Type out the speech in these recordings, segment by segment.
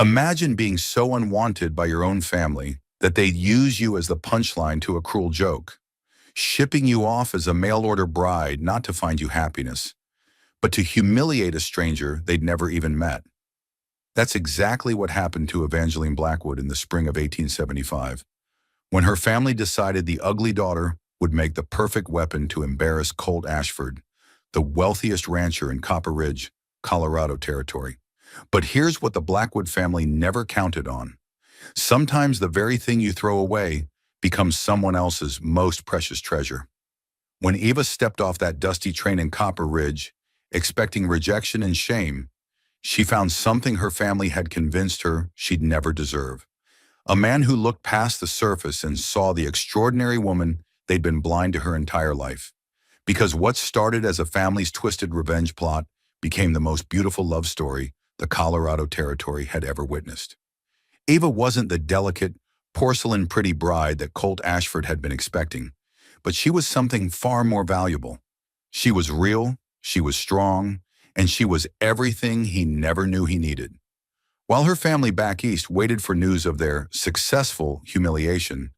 Imagine being so unwanted by your own family that they'd use you as the punchline to a cruel joke, shipping you off as a mail-order bride not to find you happiness, but to humiliate a stranger they'd never even met. That's exactly what happened to Evangeline Blackwood in the spring of 1875, when her family decided the ugly daughter would make the perfect weapon to embarrass Colt Ashford, the wealthiest rancher in Copper Ridge, Colorado territory. But here's what the Blackwood family never counted on. Sometimes the very thing you throw away becomes someone else's most precious treasure. When Eva stepped off that dusty train in Copper Ridge, expecting rejection and shame, she found something her family had convinced her she'd never deserve. A man who looked past the surface and saw the extraordinary woman they'd been blind to her entire life. Because what started as a family's twisted revenge plot became the most beautiful love story the Colorado territory had ever witnessed. Eva wasn't the delicate, porcelain pretty bride that Colt Ashford had been expecting, but she was something far more valuable. She was real, she was strong, and she was everything he never knew he needed. While her family back east waited for news of their successful humiliation,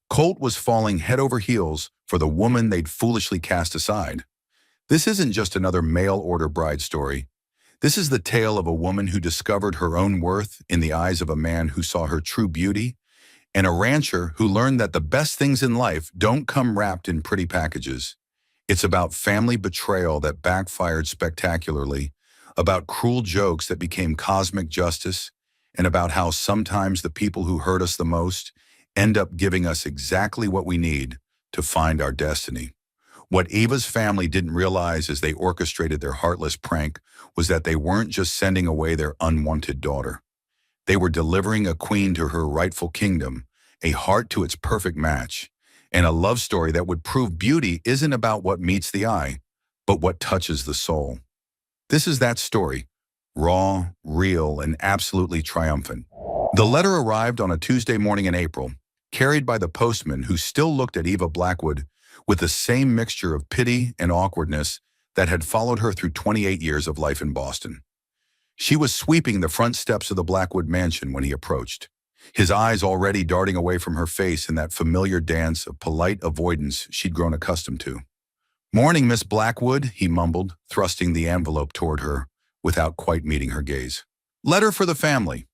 Colt was falling head over heels for the woman they'd foolishly cast aside. This isn't just another mail-order bride story. This is the tale of a woman who discovered her own worth in the eyes of a man who saw her true beauty, and a rancher who learned that the best things in life don't come wrapped in pretty packages. It's about family betrayal that backfired spectacularly, about cruel jokes that became cosmic justice, and about how sometimes the people who hurt us the most end up giving us exactly what we need to find our destiny. What Eva's family didn't realize as they orchestrated their heartless prank was that they weren't just sending away their unwanted daughter. They were delivering a queen to her rightful kingdom, a heart to its perfect match, and a love story that would prove beauty isn't about what meets the eye, but what touches the soul. This is that story, raw, real, and absolutely triumphant. The letter arrived on a Tuesday morning in April, carried by the postman who still looked at Eva Blackwood with the same mixture of pity and awkwardness that had followed her through 28 years of life in Boston. She was sweeping the front steps of the Blackwood mansion when he approached, his eyes already darting away from her face in that familiar dance of polite avoidance she'd grown accustomed to. "Morning, Miss Blackwood," he mumbled, thrusting the envelope toward her without quite meeting her gaze. "Letter for the family.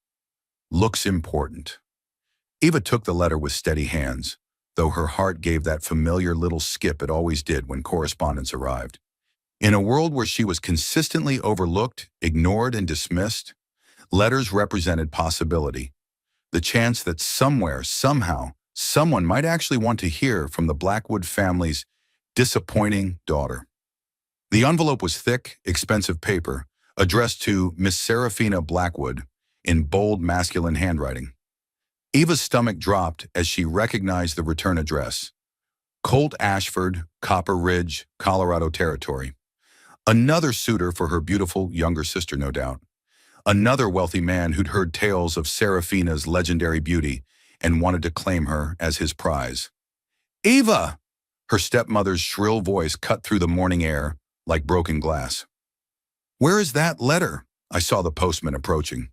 Looks important." Eva took the letter with steady hands, though her heart gave that familiar little skip it always did when correspondence arrived. In a world where she was consistently overlooked, ignored, and dismissed, letters represented possibility, the chance that somewhere, somehow, someone might actually want to hear from the Blackwood family's disappointing daughter. The envelope was thick, expensive paper, addressed to Miss Serafina Blackwood in bold masculine handwriting. Eva's stomach dropped as she recognized the return address: Colt Ashford, Copper Ridge, Colorado territory. Another suitor for her beautiful younger sister, no doubt. Another wealthy man who'd heard tales of Serafina's legendary beauty and wanted to claim her as his prize. "Eva!" Her stepmother's shrill voice cut through the morning air like broken glass. "Where is that letter?" I saw the postman approaching.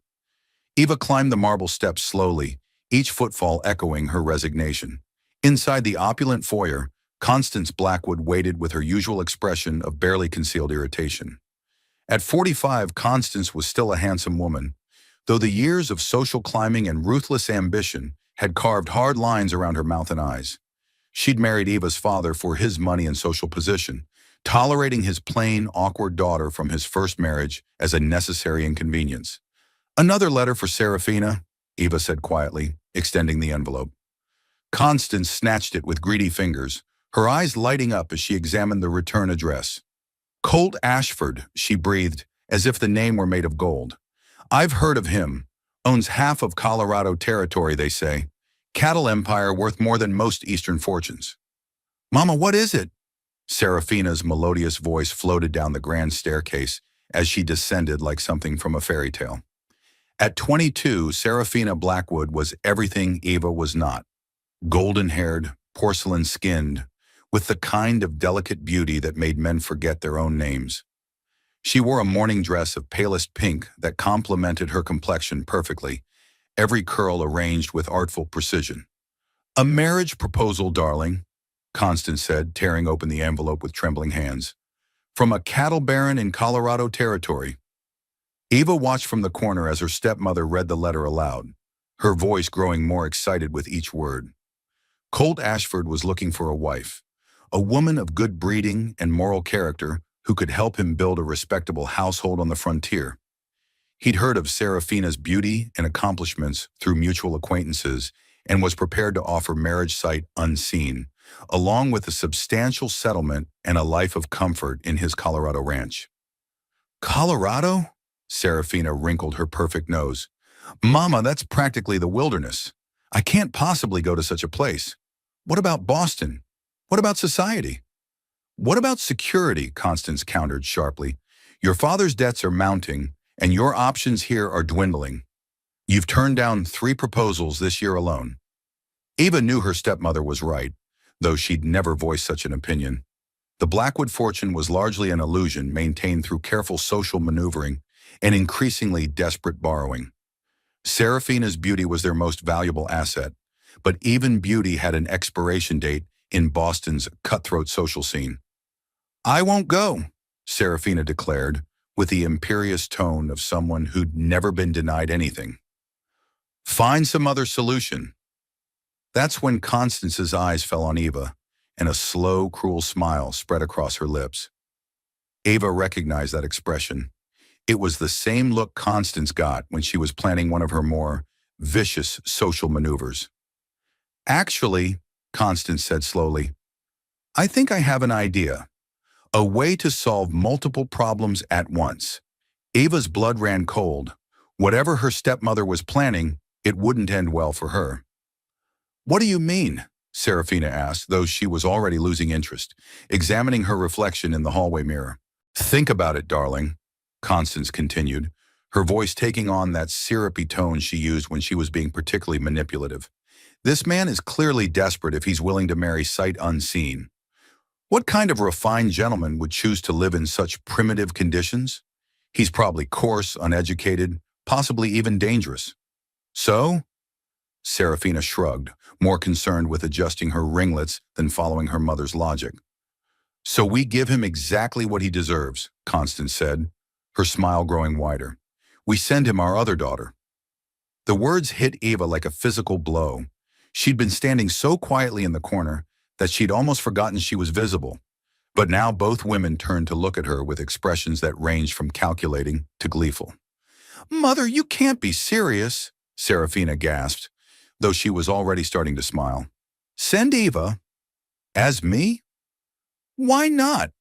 Eva climbed the marble steps slowly, each footfall echoing her resignation. Inside the opulent foyer, Constance Blackwood waited with her usual expression of barely concealed irritation. At 45, Constance was still a handsome woman, though the years of social climbing and ruthless ambition had carved hard lines around her mouth and eyes. She'd married Eva's father for his money and social position, tolerating his plain, awkward daughter from his first marriage as a necessary inconvenience. "Another letter for Serafina," Eva said quietly, extending the envelope. Constance snatched it with greedy fingers, her eyes lighting up as she examined the return address. "Colt Ashford," she breathed, as if the name were made of gold. "I've heard of him. Owns half of Colorado territory, they say. Cattle empire worth more than most Eastern fortunes." "Mama, what is it?" Serafina's melodious voice floated down the grand staircase as she descended like something from a fairy tale. At 22, Serafina Blackwood was everything Eva was not. Golden-haired, porcelain-skinned, with the kind of delicate beauty that made men forget their own names. She wore a morning dress of palest pink that complemented her complexion perfectly, every curl arranged with artful precision. "A marriage proposal, darling," Constance said, tearing open the envelope with trembling hands. "From a cattle baron in Colorado Territory." Eva watched from the corner as her stepmother read the letter aloud, her voice growing more excited with each word. Colt Ashford was looking for a wife, a woman of good breeding and moral character who could help him build a respectable household on the frontier. He'd heard of Serafina's beauty and accomplishments through mutual acquaintances and was prepared to offer marriage sight unseen, along with a substantial settlement and a life of comfort in his Colorado ranch. "Colorado?" Serafina wrinkled her perfect nose. "Mama, that's practically the wilderness. I can't possibly go to such a place. What about Boston? What about society?" "What about security?" Constance countered sharply. "Your father's debts are mounting, and your options here are dwindling. You've turned down 3 proposals this year alone." Eva knew her stepmother was right, though she'd never voiced such an opinion. The Blackwood fortune was largely an illusion maintained through careful social maneuvering and increasingly desperate borrowing. Serafina's beauty was their most valuable asset, but even beauty had an expiration date in Boston's cutthroat social scene. "I won't go," Serafina declared, with the imperious tone of someone who'd never been denied anything. "Find some other solution." That's when Constance's eyes fell on Eva, and a slow, cruel smile spread across her lips. Eva recognized that expression. It was the same look Constance got when she was planning one of her more vicious social maneuvers. "Actually," Constance said slowly, "I think I have an idea. A way to solve multiple problems at once." Eva's blood ran cold. Whatever her stepmother was planning, it wouldn't end well for her. "What do you mean?" Serafina asked, though she was already losing interest, examining her reflection in the hallway mirror. "Think about it, darling," Constance continued, her voice taking on that syrupy tone she used when she was being particularly manipulative. "This man is clearly desperate if he's willing to marry sight unseen. What kind of refined gentleman would choose to live in such primitive conditions? He's probably coarse, uneducated, possibly even dangerous. So?" Serafina shrugged, more concerned with adjusting her ringlets than following her mother's logic. "So we give him exactly what he deserves," Constance said, her smile growing wider. "We send him our other daughter." The words hit Eva like a physical blow. She'd been standing so quietly in the corner that she'd almost forgotten she was visible. But now both women turned to look at her with expressions that ranged from calculating to gleeful. "Mother, you can't be serious," Serafina gasped, though she was already starting to smile. "Send Eva?" "As me?" "Why not?"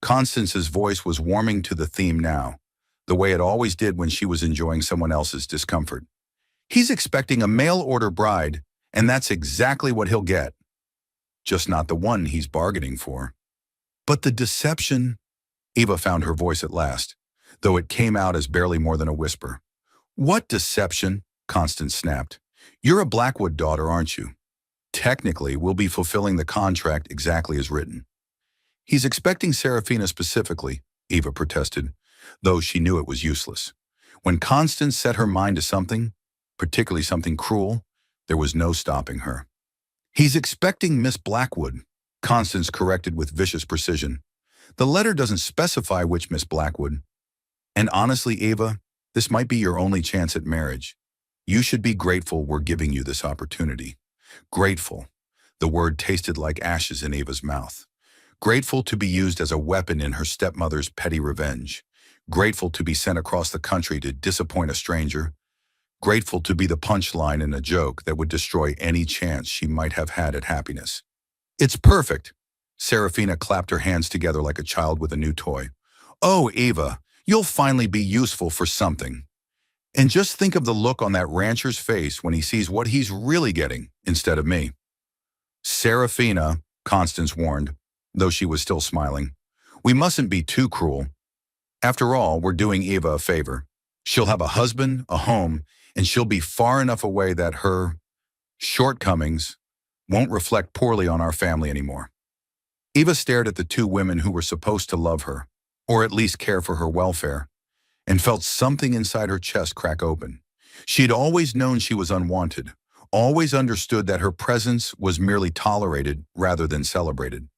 Constance's voice was warming to the theme now, the way it always did when she was enjoying someone else's discomfort. "He's expecting a mail-order bride, and that's exactly what he'll get. Just not the one he's bargaining for." "But the deception—" Eva found her voice at last, though it came out as barely more than a whisper. "What deception?" Constance snapped. "You're a Blackwood daughter, aren't you? Technically, we'll be fulfilling the contract exactly as written." "He's expecting Serafina specifically," Eva protested, though she knew it was useless. When Constance set her mind to something, particularly something cruel, there was no stopping her. "He's expecting Miss Blackwood," Constance corrected with vicious precision. "The letter doesn't specify which Miss Blackwood. And honestly, Eva, this might be your only chance at marriage. You should be grateful we're giving you this opportunity." Grateful. The word tasted like ashes in Eva's mouth. Grateful to be used as a weapon in her stepmother's petty revenge. Grateful to be sent across the country to disappoint a stranger. Grateful to be the punchline in a joke that would destroy any chance she might have had at happiness. "It's perfect." Serafina clapped her hands together like a child with a new toy. "Oh, Eva, you'll finally be useful for something. And just think of the look on that rancher's face when he sees what he's really getting instead of me." "Serafina," Constance warned, though she was still smiling, "we mustn't be too cruel. After all, we're doing Eva a favor. She'll have a husband, a home, and she'll be far enough away that her shortcomings won't reflect poorly on our family anymore." Eva stared at the two women who were supposed to love her, or at least care for her welfare, and felt something inside her chest crack open. She had always known she was unwanted, always understood that her presence was merely tolerated rather than celebrated.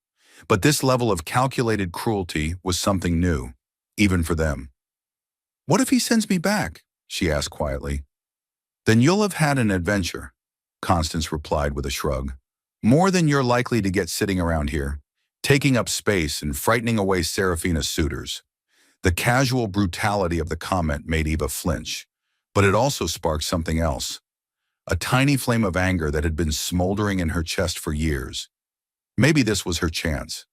But this level of calculated cruelty was something new, even for them. "What if he sends me back?" she asked quietly. "Then you'll have had an adventure," Constance replied with a shrug. "More than you're likely to get sitting around here, taking up space and frightening away Serafina's suitors." The casual brutality of the comment made Eva flinch, but it also sparked something else. A tiny flame of anger that had been smoldering in her chest for years. Maybe this was her chance.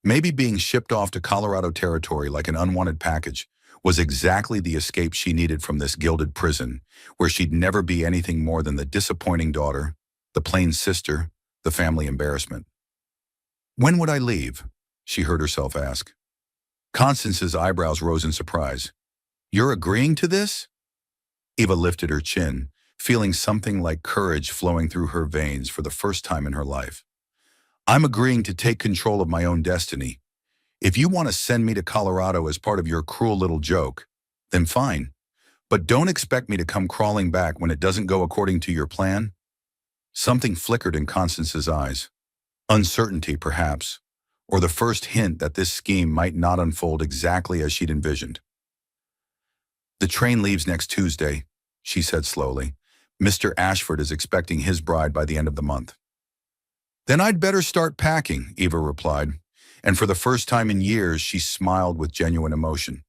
Maybe being shipped off to Colorado territory like an unwanted package was exactly the escape she needed from this gilded prison, where she'd never be anything more than the disappointing daughter, the plain sister, the family embarrassment. "When would I leave?" she heard herself ask. Constance's eyebrows rose in surprise. "You're agreeing to this?" Eva lifted her chin, feeling something like courage flowing through her veins for the first time in her life. "I'm agreeing to take control of my own destiny. If you want to send me to Colorado as part of your cruel little joke, then fine. But don't expect me to come crawling back when it doesn't go according to your plan." Something flickered in Constance's eyes. Uncertainty, perhaps, or the first hint that this scheme might not unfold exactly as she'd envisioned. "The train leaves next Tuesday," she said slowly. "Mr. Ashford is expecting his bride by the end of the month." "Then I'd better start packing," Eva replied, and for the first time in years she smiled with genuine emotion.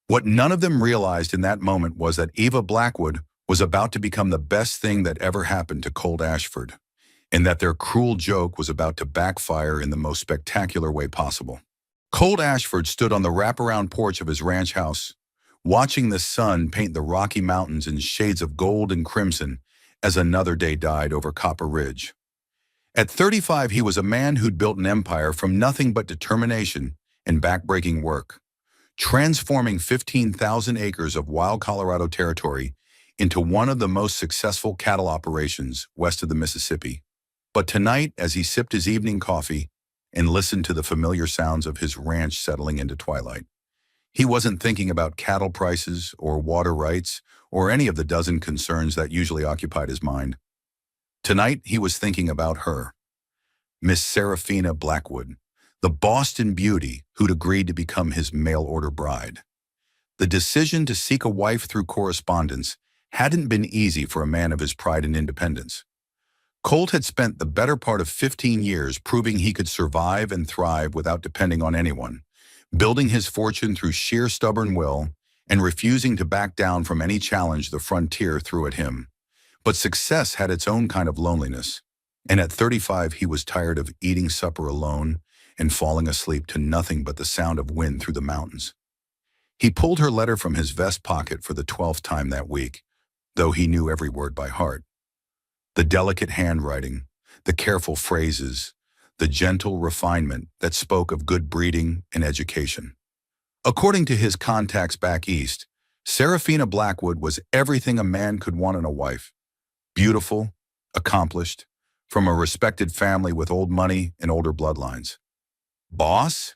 What none of them realized in that moment was that Eva Blackwood was about to become the best thing that ever happened to Colt Ashford, and that their cruel joke was about to backfire in the most spectacular way possible. Colt Ashford stood on the wraparound porch of his ranch house, watching the sun paint the Rocky Mountains in shades of gold and crimson as another day died over Copper Ridge. At 35, he was a man who'd built an empire from nothing but determination and backbreaking work, transforming 15,000 acres of wild Colorado territory into one of the most successful cattle operations west of the Mississippi. But tonight, as he sipped his evening coffee and listened to the familiar sounds of his ranch settling into twilight, he wasn't thinking about cattle prices or water rights or any of the dozen concerns that usually occupied his mind. Tonight, he was thinking about her, Miss Serafina Blackwood, the Boston beauty who'd agreed to become his mail-order bride. The decision to seek a wife through correspondence hadn't been easy for a man of his pride and independence. Colt had spent the better part of 15 years proving he could survive and thrive without depending on anyone, building his fortune through sheer stubborn will and refusing to back down from any challenge the frontier threw at him. But success had its own kind of loneliness, and at 35 he was tired of eating supper alone and falling asleep to nothing but the sound of wind through the mountains. He pulled her letter from his vest pocket for the 12th time that week, though he knew every word by heart. The delicate handwriting, the careful phrases, the gentle refinement that spoke of good breeding and education. According to his contacts back east, Serafina Blackwood was everything a man could want in a wife. Beautiful, accomplished, from a respected family with old money and older bloodlines. Boss?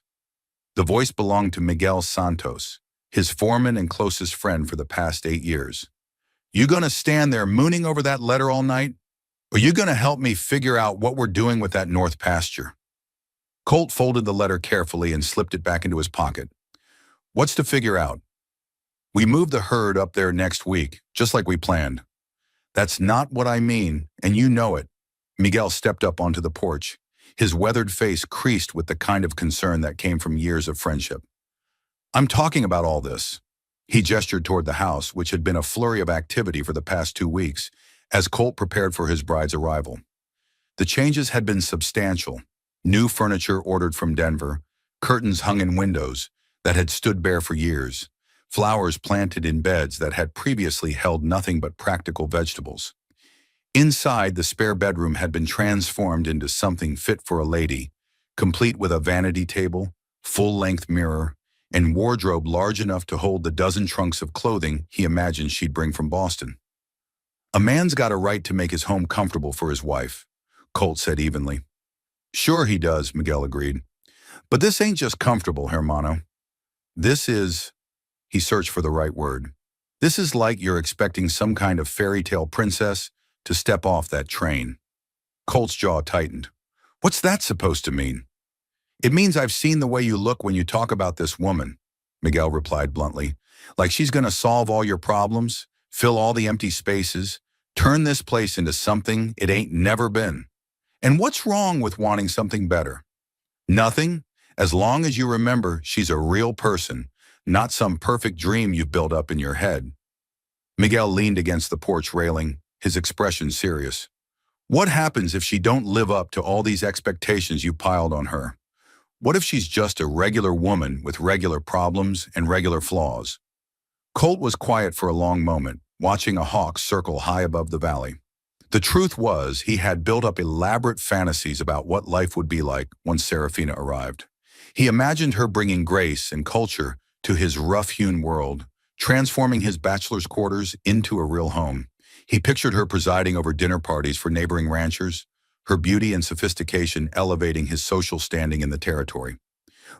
The voice belonged to Miguel Santos, his foreman and closest friend for the past 8 years. "You gonna stand there mooning over that letter all night? Or you gonna help me figure out what we're doing with that north pasture?" Colt folded the letter carefully and slipped it back into his pocket. "What's to figure out? We moved the herd up there next week, just like we planned." "That's not what I mean, and you know it." Miguel stepped up onto the porch, his weathered face creased with the kind of concern that came from years of friendship. "I'm talking about all this." He gestured toward the house, which had been a flurry of activity for the past 2 weeks, as Colt prepared for his bride's arrival. The changes had been substantial. New furniture ordered from Denver, curtains hung in windows that had stood bare for years, flowers planted in beds that had previously held nothing but practical vegetables. Inside, the spare bedroom had been transformed into something fit for a lady, complete with a vanity table, full-length mirror, and wardrobe large enough to hold the dozen trunks of clothing he imagined she'd bring from Boston. "A man's got a right to make his home comfortable for his wife," Colt said evenly. "Sure he does," Miguel agreed. "But this ain't just comfortable, hermano. This is, he searched for the right word. This is like you're expecting some kind of fairy tale princess to step off that train. Colt's jaw tightened. What's that supposed to mean? It means I've seen the way you look when you talk about this woman, Miguel replied bluntly. Like she's gonna solve all your problems, fill all the empty spaces, turn this place into something it ain't never been. And what's wrong with wanting something better? Nothing, as long as you remember she's a real person, not some perfect dream you've built up in your head. Miguel leaned against the porch railing, his expression serious. What happens if she don't live up to all these expectations you piled on her? What if she's just a regular woman with regular problems and regular flaws? Colt was quiet for a long moment, watching a hawk circle high above the valley. The truth was, he had built up elaborate fantasies about what life would be like once Serafina arrived. He imagined her bringing grace and culture to his rough-hewn world, transforming his bachelor's quarters into a real home. He pictured her presiding over dinner parties for neighboring ranchers, her beauty and sophistication elevating his social standing in the territory.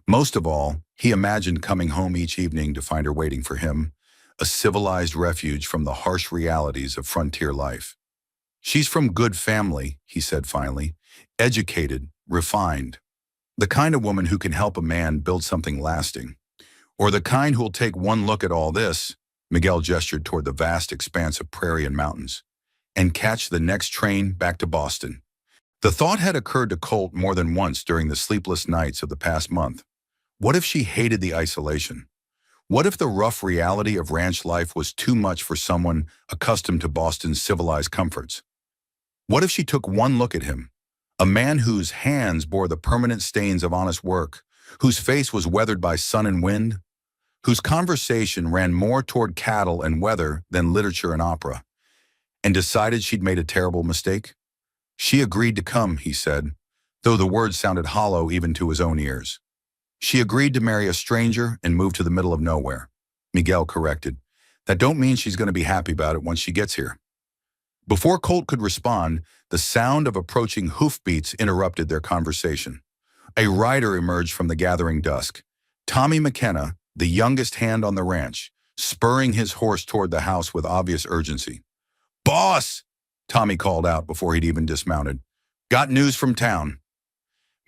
Most of all, he imagined coming home each evening to find her waiting for him, a civilized refuge from the harsh realities of frontier life. She's from good family, he said finally, educated, refined. The kind of woman who can help a man build something lasting. Or the kind who'll take one look at all this, Miguel gestured toward the vast expanse of prairie and mountains, and catch the next train back to Boston. The thought had occurred to Colt more than once during the sleepless nights of the past month. What if she hated the isolation? What if the rough reality of ranch life was too much for someone accustomed to Boston's civilized comforts? What if she took one look at him, a man whose hands bore the permanent stains of honest work, whose face was weathered by sun and wind, whose conversation ran more toward cattle and weather than literature and opera, and decided she'd made a terrible mistake? She agreed to come, he said, though the words sounded hollow even to his own ears. She agreed to marry a stranger and move to the middle of nowhere. Miguel corrected. That don't mean she's going to be happy about it once she gets here. Before Colt could respond, the sound of approaching hoofbeats interrupted their conversation. A rider emerged from the gathering dusk. Tommy McKenna, the youngest hand on the ranch, spurring his horse toward the house with obvious urgency. "Boss!" Tommy called out before he'd even dismounted. "Got news from town.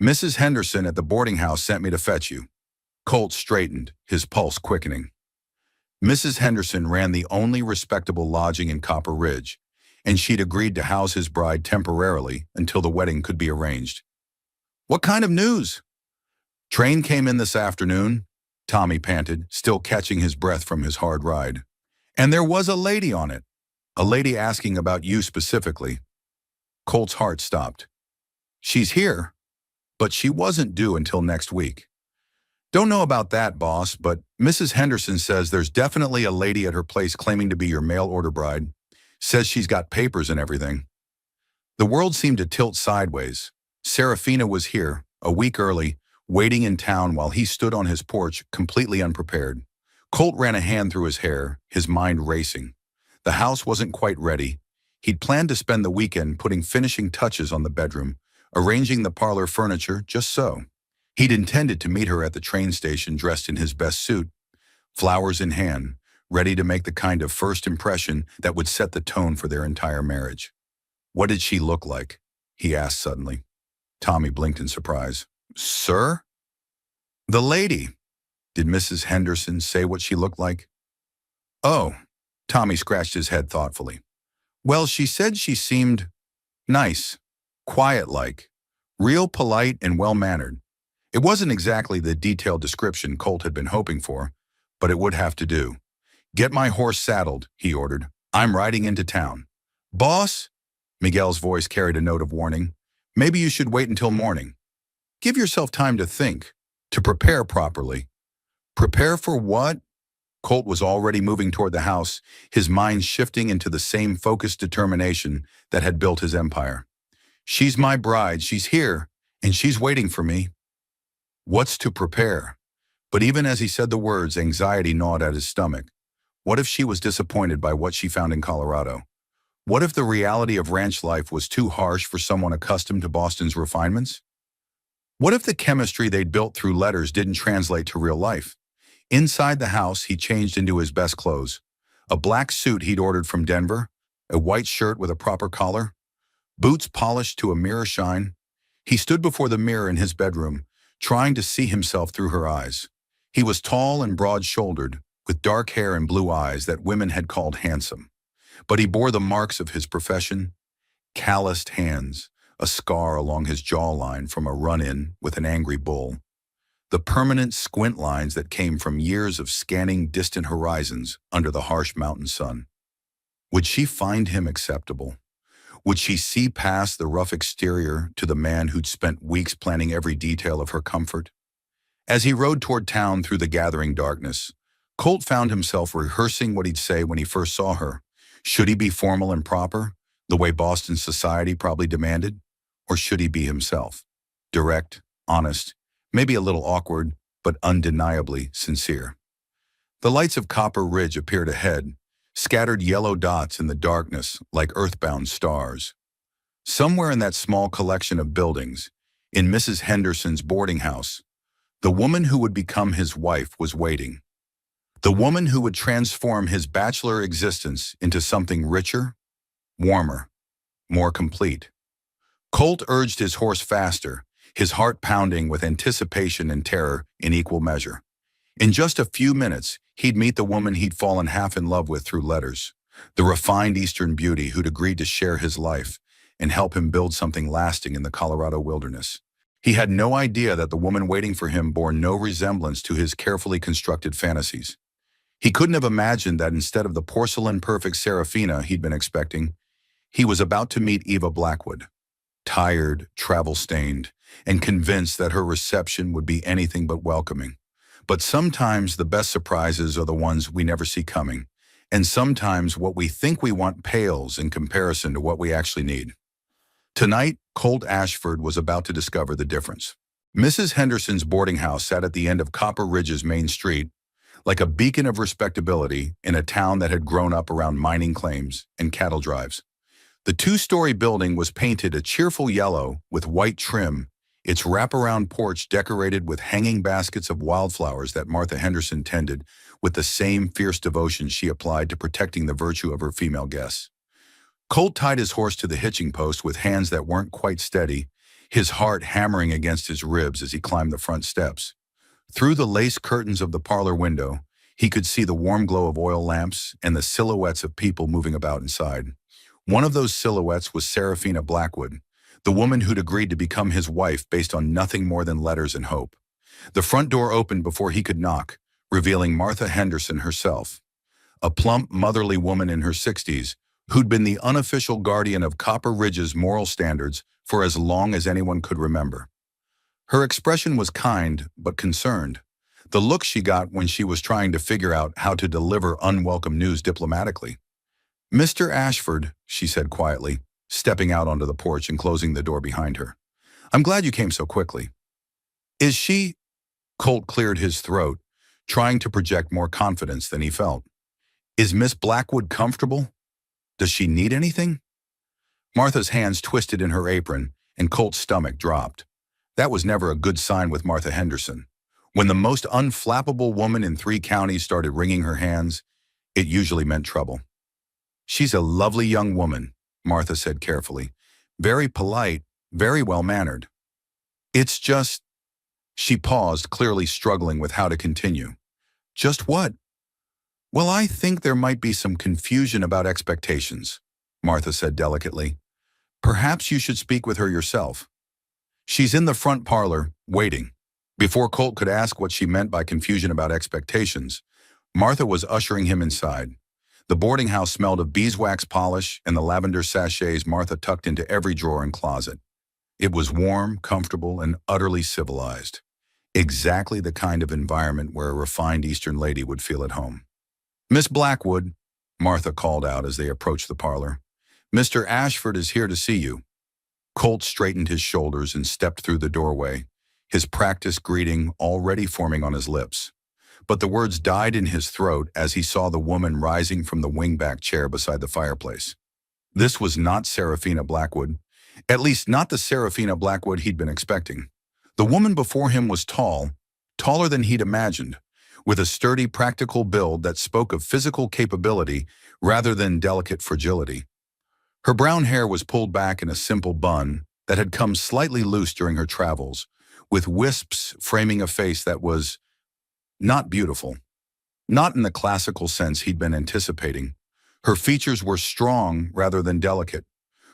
Mrs. Henderson at the boarding house sent me to fetch you." Colt straightened, his pulse quickening. Mrs. Henderson ran the only respectable lodging in Copper Ridge, and she'd agreed to house his bride temporarily until the wedding could be arranged. "What kind of news?" "Train came in this afternoon," Tommy panted, still catching his breath from his hard ride. "And there was a lady on it. A lady asking about you specifically." Colt's heart stopped. "She's here, but she wasn't due until next week." "Don't know about that, boss, but Mrs. Henderson says there's definitely a lady at her place claiming to be your mail-order bride. Says she's got papers and everything." The world seemed to tilt sideways. Serafina was here, a week early, waiting in town while he stood on his porch, completely unprepared. Colt ran a hand through his hair, his mind racing. The house wasn't quite ready. He'd planned to spend the weekend putting finishing touches on the bedroom, arranging the parlor furniture just so. He'd intended to meet her at the train station dressed in his best suit, flowers in hand, ready to make the kind of first impression that would set the tone for their entire marriage. "What did she look like?" he asked suddenly. Tommy blinked in surprise. "Sir?" "The lady. Did Mrs. Henderson say what she looked like?" "Oh," Tommy scratched his head thoughtfully. "Well, she said she seemed nice, quiet-like, real polite and well-mannered. It wasn't exactly the detailed description Colt had been hoping for, but it would have to do. "Get my horse saddled," he ordered. "I'm riding into town." "Boss?" Miguel's voice carried a note of warning. "Maybe you should wait until morning. Give yourself time to think, to prepare properly." "Prepare for what?" Colt was already moving toward the house, his mind shifting into the same focused determination that had built his empire. "She's my bride, she's here, and she's waiting for me." What's to prepare? But even as he said the words, anxiety gnawed at his stomach. What if she was disappointed by what she found in Colorado? What if the reality of ranch life was too harsh for someone accustomed to Boston's refinements? What if the chemistry they'd built through letters didn't translate to real life? Inside the house, he changed into his best clothes. A black suit he'd ordered from Denver, a white shirt with a proper collar, boots polished to a mirror shine. He stood before the mirror in his bedroom, trying to see himself through her eyes. He was tall and broad-shouldered, with dark hair and blue eyes that women had called handsome. But he bore the marks of his profession: calloused hands, a scar along his jawline from a run-in with an angry bull, the permanent squint lines that came from years of scanning distant horizons under the harsh mountain sun. Would she find him acceptable? Would she see past the rough exterior to the man who'd spent weeks planning every detail of her comfort? As he rode toward town through the gathering darkness, Colt found himself rehearsing what he'd say when he first saw her. Should he be formal and proper, the way Boston society probably demanded? Or should he be himself? Direct, honest, maybe a little awkward, but undeniably sincere. The lights of Copper Ridge appeared ahead, scattered yellow dots in the darkness like earthbound stars. Somewhere in that small collection of buildings, in Mrs. Henderson's boarding house, the woman who would become his wife was waiting. The woman who would transform his bachelor existence into something richer, warmer, more complete. Colt urged his horse faster, his heart pounding with anticipation and terror in equal measure. In just a few minutes, he'd meet the woman he'd fallen half in love with through letters, the refined Eastern beauty who'd agreed to share his life and help him build something lasting in the Colorado wilderness. He had no idea that the woman waiting for him bore no resemblance to his carefully constructed fantasies. He couldn't have imagined that instead of the porcelain-perfect Serafina he'd been expecting, he was about to meet Eva Blackwood, tired, travel-stained, and convinced that her reception would be anything but welcoming. But sometimes the best surprises are the ones we never see coming, and sometimes what we think we want pales in comparison to what we actually need. Tonight, Colt Ashford was about to discover the difference. Mrs. Henderson's boarding house sat at the end of Copper Ridge's main street, like a beacon of respectability in a town that had grown up around mining claims and cattle drives. The two-story building was painted a cheerful yellow with white trim, its wraparound porch decorated with hanging baskets of wildflowers that Martha Henderson tended with the same fierce devotion she applied to protecting the virtue of her female guests. Colt tied his horse to the hitching post with hands that weren't quite steady, his heart hammering against his ribs as he climbed the front steps. Through the lace curtains of the parlor window, he could see the warm glow of oil lamps and the silhouettes of people moving about inside. One of those silhouettes was Serafina Blackwood, the woman who'd agreed to become his wife based on nothing more than letters and hope. The front door opened before he could knock, revealing Martha Henderson herself, a plump, motherly woman in her 60s who'd been the unofficial guardian of Copper Ridge's moral standards for as long as anyone could remember. Her expression was kind but concerned, the look she got when she was trying to figure out how to deliver unwelcome news diplomatically. "Mr. Ashford," she said quietly, stepping out onto the porch and closing the door behind her. "I'm glad you came so quickly." "Is she—" Colt cleared his throat, trying to project more confidence than he felt. "Is Miss Blackwood comfortable? Does she need anything?" Martha's hands twisted in her apron, and Colt's stomach dropped. That was never a good sign with Martha Henderson. When the most unflappable woman in 3 counties started wringing her hands, it usually meant trouble. "She's a lovely young woman," Martha said carefully. "Very polite, very well-mannered. It's just—" She paused, clearly struggling with how to continue. "Just what?" "Well, I think there might be some confusion about expectations," Martha said delicately. "Perhaps you should speak with her yourself." "She's in the front parlor, waiting." Before Colt could ask what she meant by confusion about expectations, Martha was ushering him inside. The boarding house smelled of beeswax polish and the lavender sachets Martha tucked into every drawer and closet. It was warm, comfortable, and utterly civilized. Exactly the kind of environment where a refined Eastern lady would feel at home. "Miss Blackwood," Martha called out as they approached the parlor. "Mr. Ashford is here to see you." Colt straightened his shoulders and stepped through the doorway, his practiced greeting already forming on his lips. But the words died in his throat as he saw the woman rising from the wingback chair beside the fireplace. This was not Serafina Blackwood, at least not the Serafina Blackwood he'd been expecting. The woman before him was tall, taller than he'd imagined, with a sturdy, practical build that spoke of physical capability rather than delicate fragility. Her brown hair was pulled back in a simple bun that had come slightly loose during her travels, with wisps framing a face that was not beautiful, not in the classical sense he'd been anticipating. Her features were strong rather than delicate,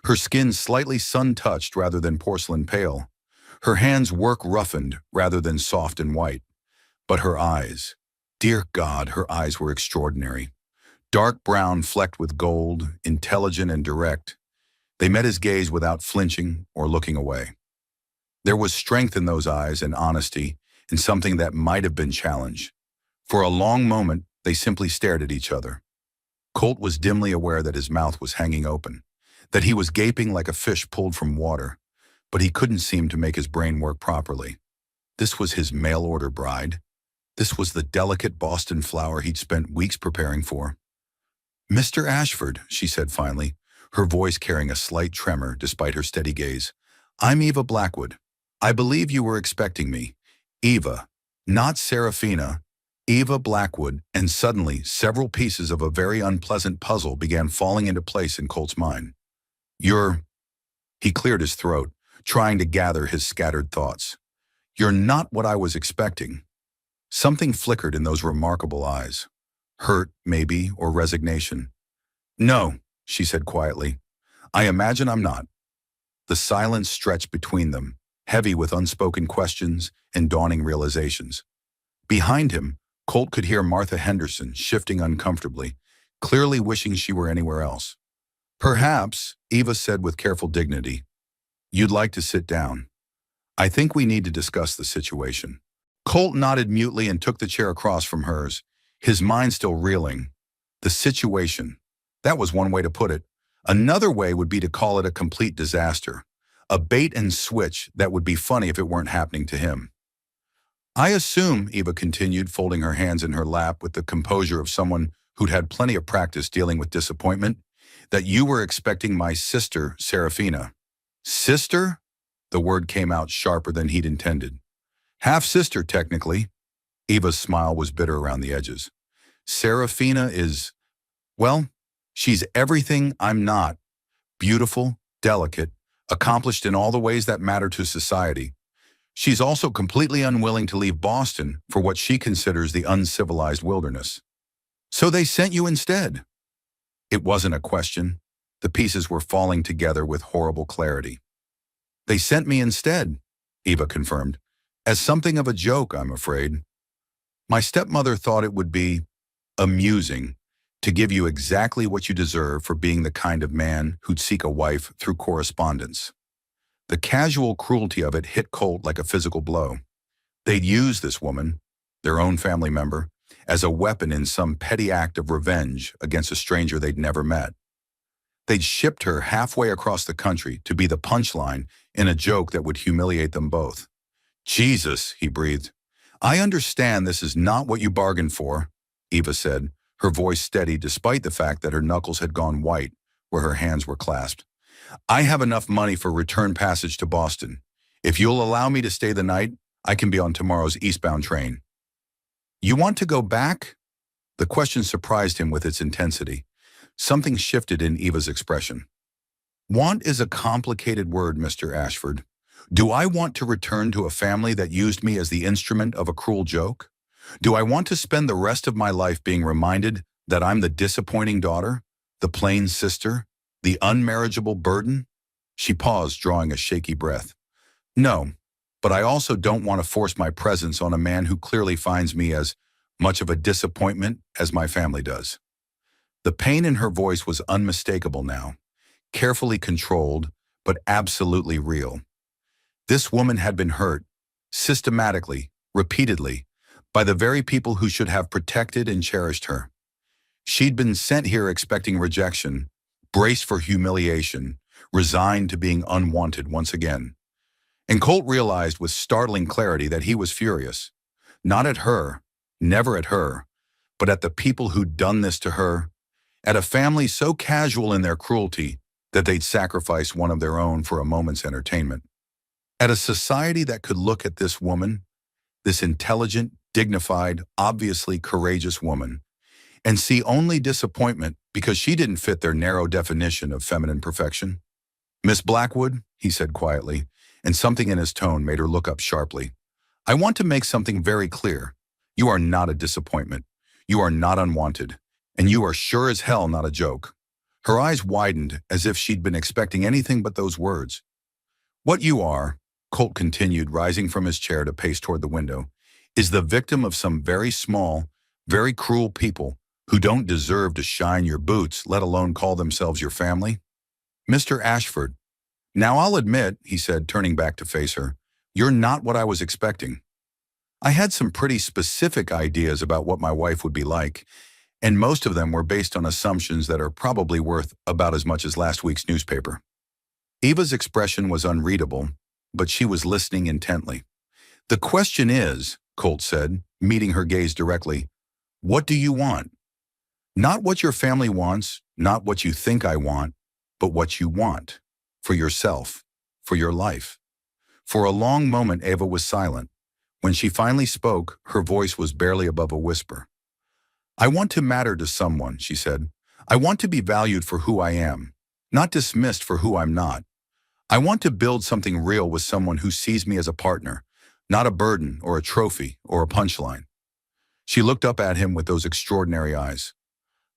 her skin slightly sun-touched rather than porcelain pale, her hands work-roughened rather than soft and white. But her eyes, dear God, her eyes were extraordinary. Dark brown flecked with gold, intelligent and direct. They met his gaze without flinching or looking away. There was strength in those eyes and honesty in something that might have been challenge. For a long moment, they simply stared at each other. Colt was dimly aware that his mouth was hanging open, that he was gaping like a fish pulled from water, but he couldn't seem to make his brain work properly. This was his mail-order bride. This was the delicate Boston flower he'd spent weeks preparing for. "Mr. Ashford," she said finally, her voice carrying a slight tremor despite her steady gaze. "I'm Eva Blackwood. I believe you were expecting me. Eva, not Serafina, Eva Blackwood." And suddenly, several pieces of a very unpleasant puzzle began falling into place in Colt's mind. "You're—" He cleared his throat, trying to gather his scattered thoughts. "You're not what I was expecting." Something flickered in those remarkable eyes. Hurt, maybe, or resignation. "No," she said quietly. "I imagine I'm not." The silence stretched between them, heavy with unspoken questions and dawning realizations. Behind him, Colt could hear Martha Henderson shifting uncomfortably, clearly wishing she were anywhere else. "Perhaps," Eva said with careful dignity, "you'd like to sit down. I think we need to discuss the situation." Colt nodded mutely and took the chair across from hers, his mind still reeling. The situation. That was one way to put it. Another way would be to call it a complete disaster. A bait and switch that would be funny if it weren't happening to him. "I assume," Eva continued, folding her hands in her lap with the composure of someone who'd had plenty of practice dealing with disappointment, "that you were expecting my sister, Serafina." "Sister?" The word came out sharper than he'd intended. "Half-sister, technically." Eva's smile was bitter around the edges. "Serafina is, well, she's everything I'm not. Beautiful, delicate, accomplished in all the ways that matter to society. She's also completely unwilling to leave Boston for what she considers the uncivilized wilderness." "So they sent you instead?" It wasn't a question. The pieces were falling together with horrible clarity. "They sent me instead," Eva confirmed. "As something of a joke, I'm afraid. My stepmother thought it would be amusing to give you exactly what you deserve for being the kind of man who'd seek a wife through correspondence." The casual cruelty of it hit Colt like a physical blow. They'd used this woman, their own family member, as a weapon in some petty act of revenge against a stranger they'd never met. They'd shipped her halfway across the country to be the punchline in a joke that would humiliate them both. "Jesus," he breathed. "I understand this is not what you bargained for," Eva said, her voice steady despite the fact that her knuckles had gone white where her hands were clasped. "I have enough money for return passage to Boston. If you'll allow me to stay the night, I can be on tomorrow's eastbound train." "You want to go back?" The question surprised him with its intensity. Something shifted in Eva's expression. "Want is a complicated word, Mr. Ashford. Do I want to return to a family that used me as the instrument of a cruel joke? Do I want to spend the rest of my life being reminded that I'm the disappointing daughter, the plain sister, the unmarriageable burden?" She paused, drawing a shaky breath. "No, but I also don't want to force my presence on a man who clearly finds me as much of a disappointment as my family does." The pain in her voice was unmistakable now, carefully controlled, but absolutely real. This woman had been hurt, systematically, repeatedly, by the very people who should have protected and cherished her. She'd been sent here expecting rejection, braced for humiliation, resigned to being unwanted once again. And Colt realized with startling clarity that he was furious. Not at her, never at her, but at the people who'd done this to her, at a family so casual in their cruelty that they'd sacrifice one of their own for a moment's entertainment. At a society that could look at this woman, this intelligent, dignified, obviously courageous woman, and see only disappointment because she didn't fit their narrow definition of feminine perfection? Miss Blackwood, he said quietly, and something in his tone made her look up sharply. I want to make something very clear. You are not a disappointment. You are not unwanted. And you are sure as hell not a joke. Her eyes widened as if she'd been expecting anything but those words. What you are, Colt continued, rising from his chair to pace toward the window, is the victim of some very small, very cruel people who don't deserve to shine your boots, let alone call themselves your family. Mr. Ashford, now I'll admit, he said, turning back to face her, you're not what I was expecting. I had some pretty specific ideas about what my wife would be like, and most of them were based on assumptions that are probably worth about as much as last week's newspaper. Eva's expression was unreadable, but she was listening intently. The question is, Colt said, meeting her gaze directly, what do you want? Not what your family wants, not what you think I want, but what you want. For yourself, for your life. For a long moment, Eva was silent. When she finally spoke, her voice was barely above a whisper. I want to matter to someone, she said. I want to be valued for who I am, not dismissed for who I'm not. I want to build something real with someone who sees me as a partner, not a burden or a trophy or a punchline. She looked up at him with those extraordinary eyes.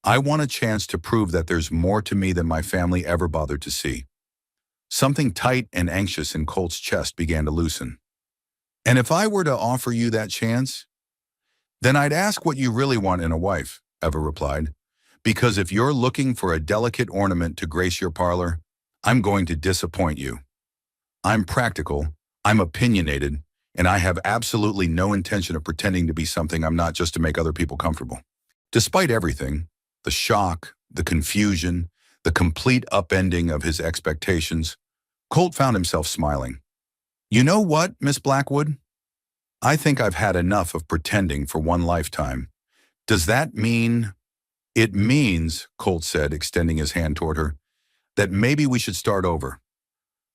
I want a chance to prove that there's more to me than my family ever bothered to see. Something tight and anxious in Colt's chest began to loosen. And if I were to offer you that chance, then I'd ask what you really want in a wife, Eva replied. Because if you're looking for a delicate ornament to grace your parlor, I'm going to disappoint you. I'm practical, I'm opinionated, and I have absolutely no intention of pretending to be something I'm not just to make other people comfortable. Despite everything, the shock, the confusion, the complete upending of his expectations, Colt found himself smiling. You know what, Miss Blackwood? I think I've had enough of pretending for one lifetime. Does that mean? It means, Colt said, extending his hand toward her, that maybe we should start over.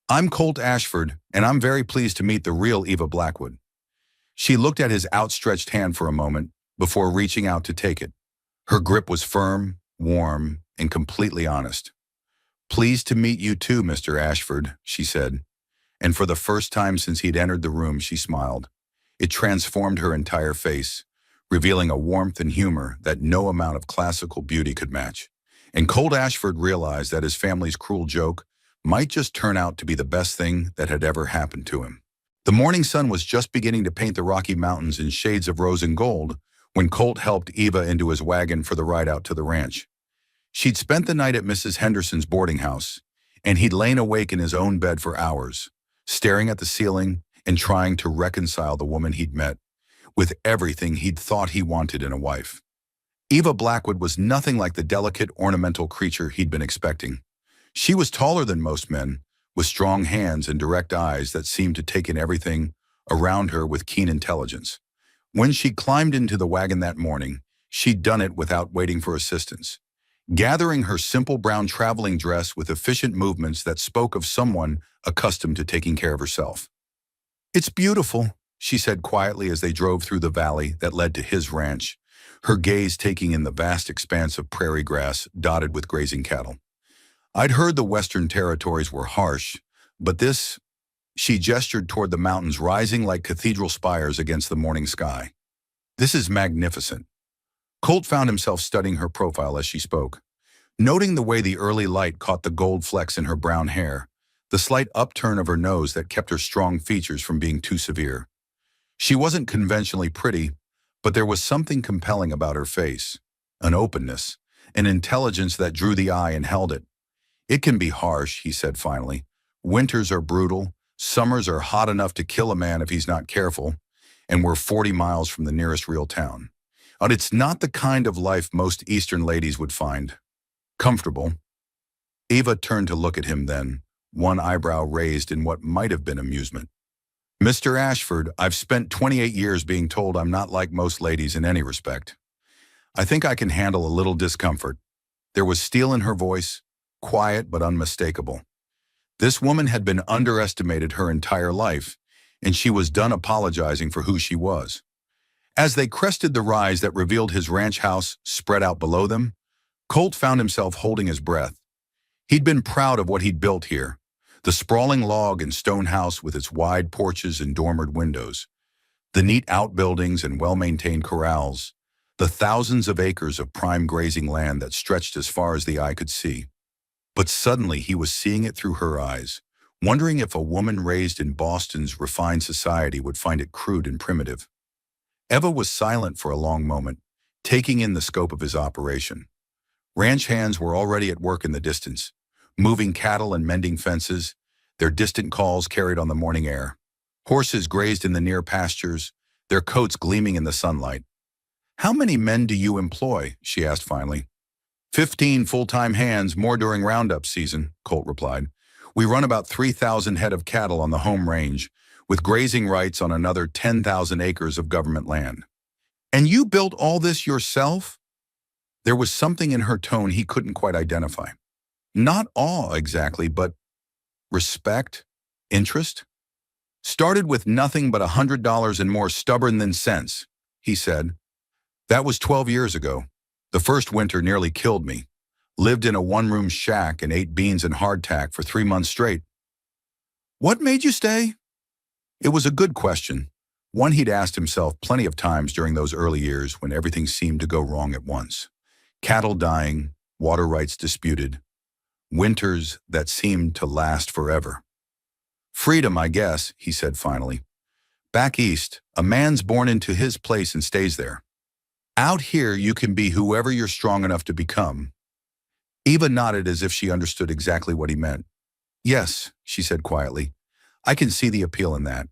I'm Colt Ashford, and I'm very pleased to meet the real Eva Blackwood. She looked at his outstretched hand for a moment before reaching out to take it. Her grip was firm, warm, and completely honest. Pleased to meet you too, Mr. Ashford, she said. And for the first time since he'd entered the room, she smiled. It transformed her entire face, revealing a warmth and humor that no amount of classical beauty could match. And Colt Ashford realized that his family's cruel joke might just turn out to be the best thing that had ever happened to him. The morning sun was just beginning to paint the Rocky Mountains in shades of rose and gold when Colt helped Eva into his wagon for the ride out to the ranch. She'd spent the night at Mrs. Henderson's boarding house, and he'd lain awake in his own bed for hours, staring at the ceiling and trying to reconcile the woman he'd met with everything he'd thought he wanted in a wife. Eva Blackwood was nothing like the delicate, ornamental creature he'd been expecting. She was taller than most men, with strong hands and direct eyes that seemed to take in everything around her with keen intelligence. When she climbed into the wagon that morning, she'd done it without waiting for assistance, gathering her simple brown traveling dress with efficient movements that spoke of someone accustomed to taking care of herself. It's beautiful, she said quietly as they drove through the valley that led to his ranch, her gaze taking in the vast expanse of prairie grass dotted with grazing cattle. I'd heard the Western Territories were harsh, but this, she gestured toward the mountains rising like cathedral spires against the morning sky. This is magnificent. Colt found himself studying her profile as she spoke, noting the way the early light caught the gold flecks in her brown hair, the slight upturn of her nose that kept her strong features from being too severe. She wasn't conventionally pretty, but there was something compelling about her face, an openness, an intelligence that drew the eye and held it. It can be harsh, he said finally. Winters are brutal, summers are hot enough to kill a man if he's not careful, and we're 40 miles from the nearest real town. But it's not the kind of life most Eastern ladies would find comfortable. Eva turned to look at him then, one eyebrow raised in what might have been amusement. Mr. Ashford, I've spent 28 years being told I'm not like most ladies in any respect. I think I can handle a little discomfort. There was steel in her voice, quiet but unmistakable. This woman had been underestimated her entire life, and she was done apologizing for who she was. As they crested the rise that revealed his ranch house spread out below them, Colt found himself holding his breath. He'd been proud of what he'd built here, the sprawling log and stone house with its wide porches and dormered windows, the neat outbuildings and well-maintained corrals, the thousands of acres of prime grazing land that stretched as far as the eye could see. But suddenly he was seeing it through her eyes, wondering if a woman raised in Boston's refined society would find it crude and primitive. Eva was silent for a long moment, taking in the scope of his operation. Ranch hands were already at work in the distance, moving cattle and mending fences, their distant calls carried on the morning air. Horses grazed in the near pastures, their coats gleaming in the sunlight. "How many men do you employ?" she asked finally. 15 full-time hands, more during roundup season, Colt replied. "We run about 3,000 head of cattle on the home range, with grazing rights on another 10,000 acres of government land." "And you built all this yourself?" There was something in her tone he couldn't quite identify. Not awe exactly, but respect, interest. "Started with nothing but $100 and more stubborn than sense," he said. "That was 12 years ago. The first winter nearly killed me. Lived in a one-room shack and ate beans and hardtack for 3 months straight." "What made you stay?" It was a good question, one he'd asked himself plenty of times during those early years when everything seemed to go wrong at once. Cattle dying, water rights disputed, winters that seemed to last forever. "Freedom, I guess," he said finally. "Back east, a man's born into his place and stays there. Out here, you can be whoever you're strong enough to become." Eva nodded as if she understood exactly what he meant. "Yes," she said quietly, "I can see the appeal in that."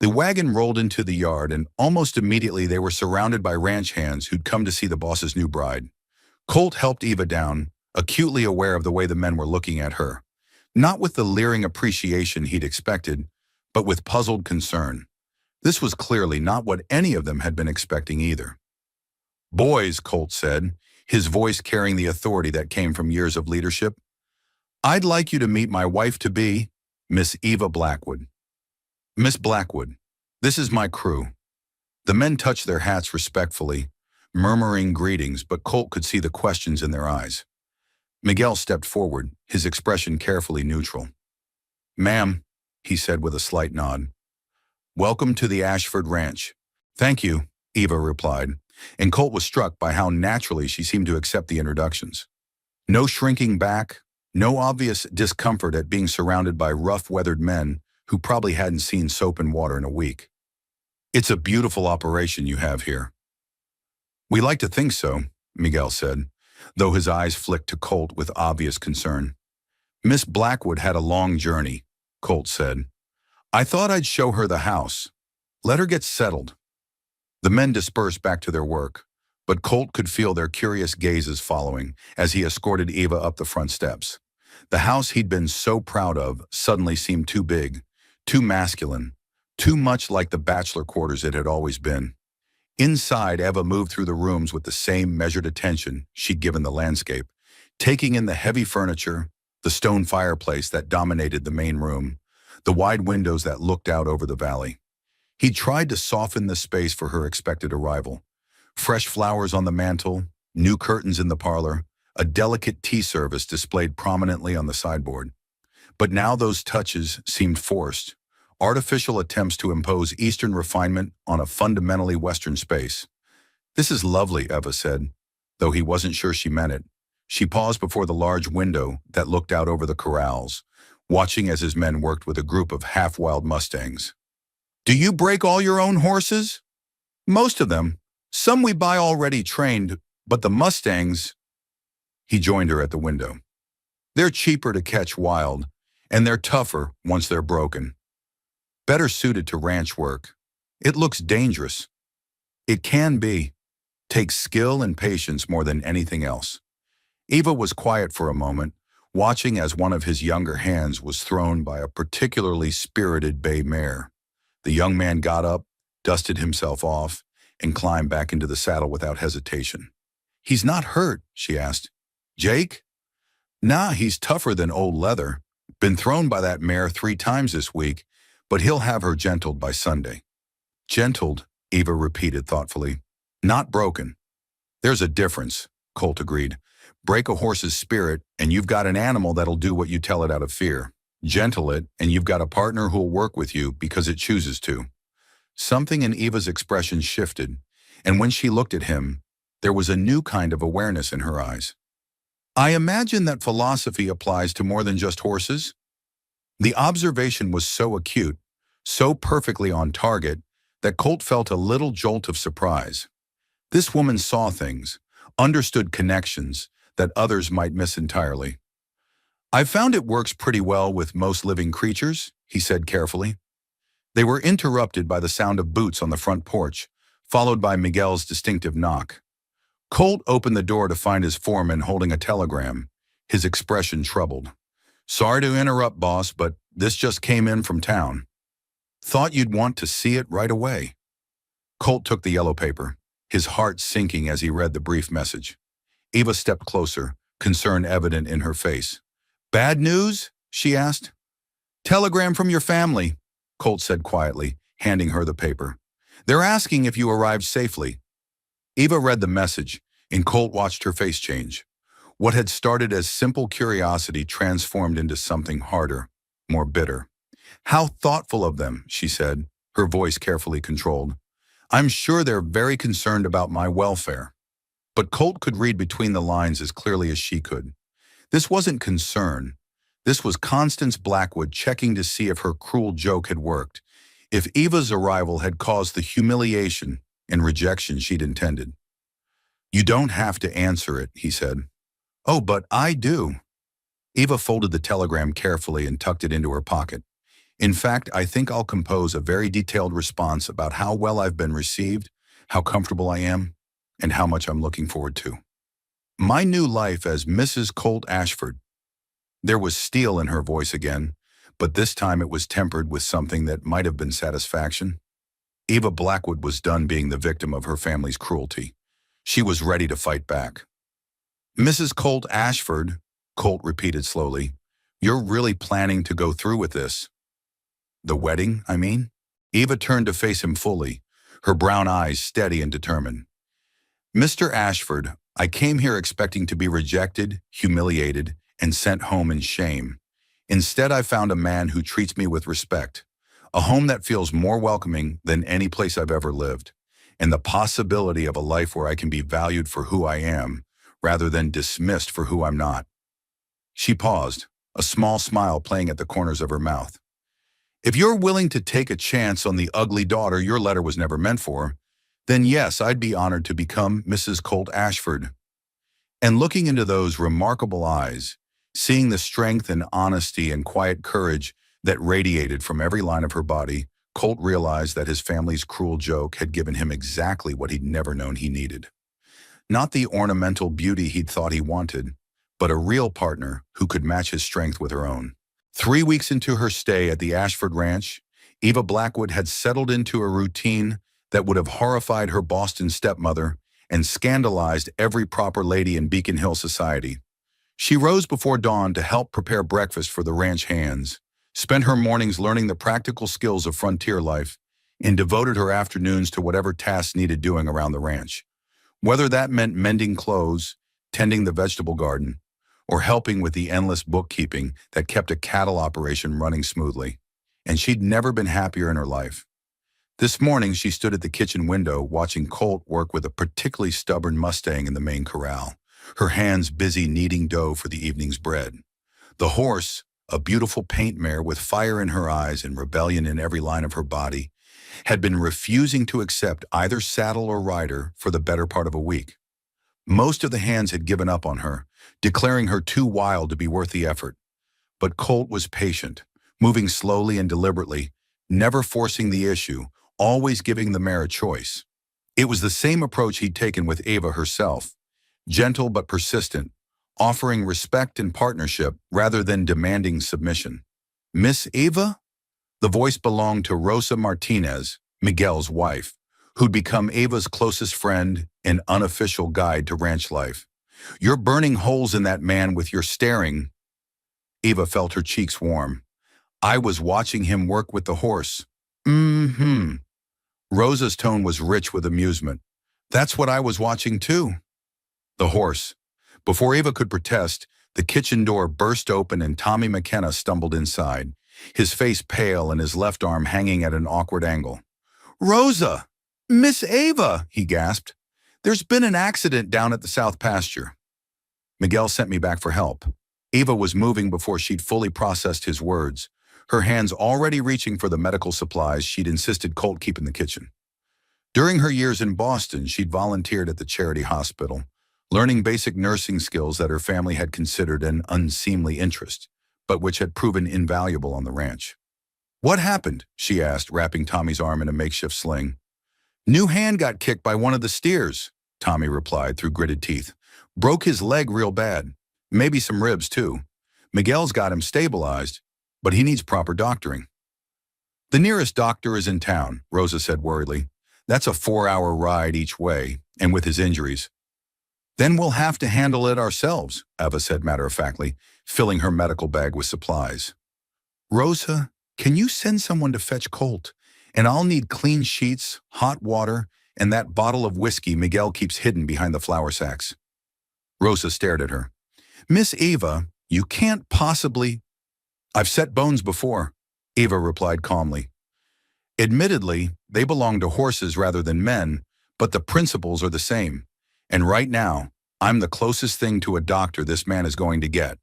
The wagon rolled into the yard, and almost immediately they were surrounded by ranch hands who'd come to see the boss's new bride. Colt helped Eva down, acutely aware of the way the men were looking at her. Not with the leering appreciation he'd expected, but with puzzled concern. This was clearly not what any of them had been expecting either. "Boys," Colt said, his voice carrying the authority that came from years of leadership, "I'd like you to meet my wife-to-be, Miss Eva Blackwood." "Miss Blackwood, this is my crew." The men touched their hats respectfully, murmuring greetings, but Colt could see the questions in their eyes. Miguel stepped forward, his expression carefully neutral. "Ma'am," he said with a slight nod, "welcome to the Ashford Ranch." "Thank you," Eva replied, and Colt was struck by how naturally she seemed to accept the introductions. No shrinking back, no obvious discomfort at being surrounded by rough-weathered men who probably hadn't seen soap and water in a week. "It's a beautiful operation you have here." "We like to think so," Miguel said, though his eyes flicked to Colt with obvious concern. "Miss Blackwood had a long journey," Colt said. "I thought I'd show her the house. Let her get settled." The men dispersed back to their work, but Colt could feel their curious gazes following as he escorted Eva up the front steps. The house he'd been so proud of suddenly seemed too big, too masculine, too much like the bachelor quarters it had always been. Inside, Eva moved through the rooms with the same measured attention she'd given the landscape, taking in the heavy furniture, the stone fireplace that dominated the main room, the wide windows that looked out over the valley. He tried to soften the space for her expected arrival. Fresh flowers on the mantel, new curtains in the parlor, a delicate tea service displayed prominently on the sideboard. But now those touches seemed forced, artificial attempts to impose Eastern refinement on a fundamentally Western space. "This is lovely," Eva said, though he wasn't sure she meant it. She paused before the large window that looked out over the corrals, watching as his men worked with a group of half-wild Mustangs. "Do you break all your own horses?" "Most of them. Some we buy already trained, but the Mustangs—" He joined her at the window. "They're cheaper to catch wild, and they're tougher once they're broken. Better suited to ranch work. It looks dangerous. It can be. Takes skill and patience more than anything else." Eva was quiet for a moment, watching as one of his younger hands was thrown by a particularly spirited bay mare. The young man got up, dusted himself off, and climbed back into the saddle without hesitation. "He's not hurt?" she asked. "Jake?" "Nah, he's tougher than old leather. Been thrown by that mare 3 times this week, but he'll have her gentled by Sunday." "Gentled?" Eva repeated thoughtfully. Not broken. There's a difference, Colt agreed. Break a horse's spirit, and you've got an animal that'll do what you tell it out of fear. Gentle it, and you've got a partner who'll work with you because it chooses to. Something in Eva's expression shifted, and when she looked at him, there was a new kind of awareness in her eyes. I imagine that philosophy applies to more than just horses. The observation was so acute, so perfectly on target, that Colt felt a little jolt of surprise. This woman saw things, understood connections that others might miss entirely. I've found it works pretty well with most living creatures, he said carefully. They were interrupted by the sound of boots on the front porch, followed by Miguel's distinctive knock. Colt opened the door to find his foreman holding a telegram, his expression troubled. Sorry to interrupt, boss, but this just came in from town. Thought you'd want to see it right away. Colt took the yellow paper, his heart sinking as he read the brief message. Eva stepped closer, concern evident in her face. Bad news? She asked. Telegram from your family, Colt said quietly, handing her the paper. They're asking if you arrived safely. Eva read the message, and Colt watched her face change. What had started as simple curiosity transformed into something harder, more bitter. How thoughtful of them, she said, her voice carefully controlled. I'm sure they're very concerned about my welfare. But Colt could read between the lines as clearly as she could. This wasn't concern. This was Constance Blackwood checking to see if her cruel joke had worked, if Eva's arrival had caused the humiliation and rejection she'd intended. You don't have to answer it, he said. Oh, but I do. Eva folded the telegram carefully and tucked it into her pocket. In fact, I think I'll compose a very detailed response about how well I've been received, how comfortable I am, and how much I'm looking forward to. My new life as Mrs. Colt Ashford. There was steel in her voice again, but this time it was tempered with something that might have been satisfaction. Eva Blackwood was done being the victim of her family's cruelty. She was ready to fight back. Mrs. Colt Ashford, Colt repeated slowly, you're really planning to go through with this? The wedding, I mean? Eva turned to face him fully, her brown eyes steady and determined. Mr. Ashford, I came here expecting to be rejected, humiliated, and sent home in shame. Instead, I found a man who treats me with respect, a home that feels more welcoming than any place I've ever lived, and the possibility of a life where I can be valued for who I am, rather than dismissed for who I'm not. She paused, a small smile playing at the corners of her mouth. If you're willing to take a chance on the ugly daughter your letter was never meant for, then yes, I'd be honored to become Mrs. Colt Ashford. And looking into those remarkable eyes, seeing the strength and honesty and quiet courage that radiated from every line of her body, Colt realized that his family's cruel joke had given him exactly what he'd never known he needed. Not the ornamental beauty he'd thought he wanted, but a real partner who could match his strength with her own. 3 weeks into her stay at the Ashford Ranch, Eva Blackwood had settled into a routine that would have horrified her Boston stepmother and scandalized every proper lady in Beacon Hill society. She rose before dawn to help prepare breakfast for the ranch hands, spent her mornings learning the practical skills of frontier life, and devoted her afternoons to whatever tasks needed doing around the ranch. Whether that meant mending clothes, tending the vegetable garden, or helping with the endless bookkeeping that kept a cattle operation running smoothly. And she'd never been happier in her life. This morning, she stood at the kitchen window watching Colt work with a particularly stubborn Mustang in the main corral, her hands busy kneading dough for the evening's bread. The horse, a beautiful paint mare with fire in her eyes and rebellion in every line of her body, had been refusing to accept either saddle or rider for the better part of a week. Most of the hands had given up on her, declaring her too wild to be worth the effort. But Colt was patient, moving slowly and deliberately, never forcing the issue, always giving the mare a choice. It was the same approach he'd taken with Eva herself, gentle but persistent, offering respect and partnership rather than demanding submission. Miss Eva? The voice belonged to Rosa Martinez, Miguel's wife, who'd become Eva's closest friend and unofficial guide to ranch life. You're burning holes in that man with your staring. Eva felt her cheeks warm. I was watching him work with the horse. Mm-hmm. Rosa's tone was rich with amusement. That's what I was watching too. The horse. Before Eva could protest, the kitchen door burst open and Tommy McKenna stumbled inside, his face pale and his left arm hanging at an awkward angle. Rosa! Miss Ava! He gasped. There's been an accident down at the south pasture. Miguel sent me back for help. Eva was moving before she'd fully processed his words, her hands already reaching for the medical supplies she'd insisted Colt keep in the kitchen. During her years in Boston, she'd volunteered at the charity hospital, learning basic nursing skills that her family had considered an unseemly interest, but which had proven invaluable on the ranch. What happened? She asked, wrapping Tommy's arm in a makeshift sling. New hand got kicked by one of the steers, Tommy replied through gritted teeth. Broke his leg real bad. Maybe some ribs, too. Miguel's got him stabilized, but he needs proper doctoring. The nearest doctor is in town, Rosa said worriedly. That's a 4-hour ride each way, and with his injuries. Then we'll have to handle it ourselves, Eva said matter-of-factly, filling her medical bag with supplies. Rosa, can you send someone to fetch Colt? And I'll need clean sheets, hot water, and that bottle of whiskey Miguel keeps hidden behind the flour sacks. Rosa stared at her. Miss Eva, you can't possibly... I've set bones before, Eva replied calmly. Admittedly, they belong to horses rather than men, but the principles are the same. And right now, I'm the closest thing to a doctor this man is going to get.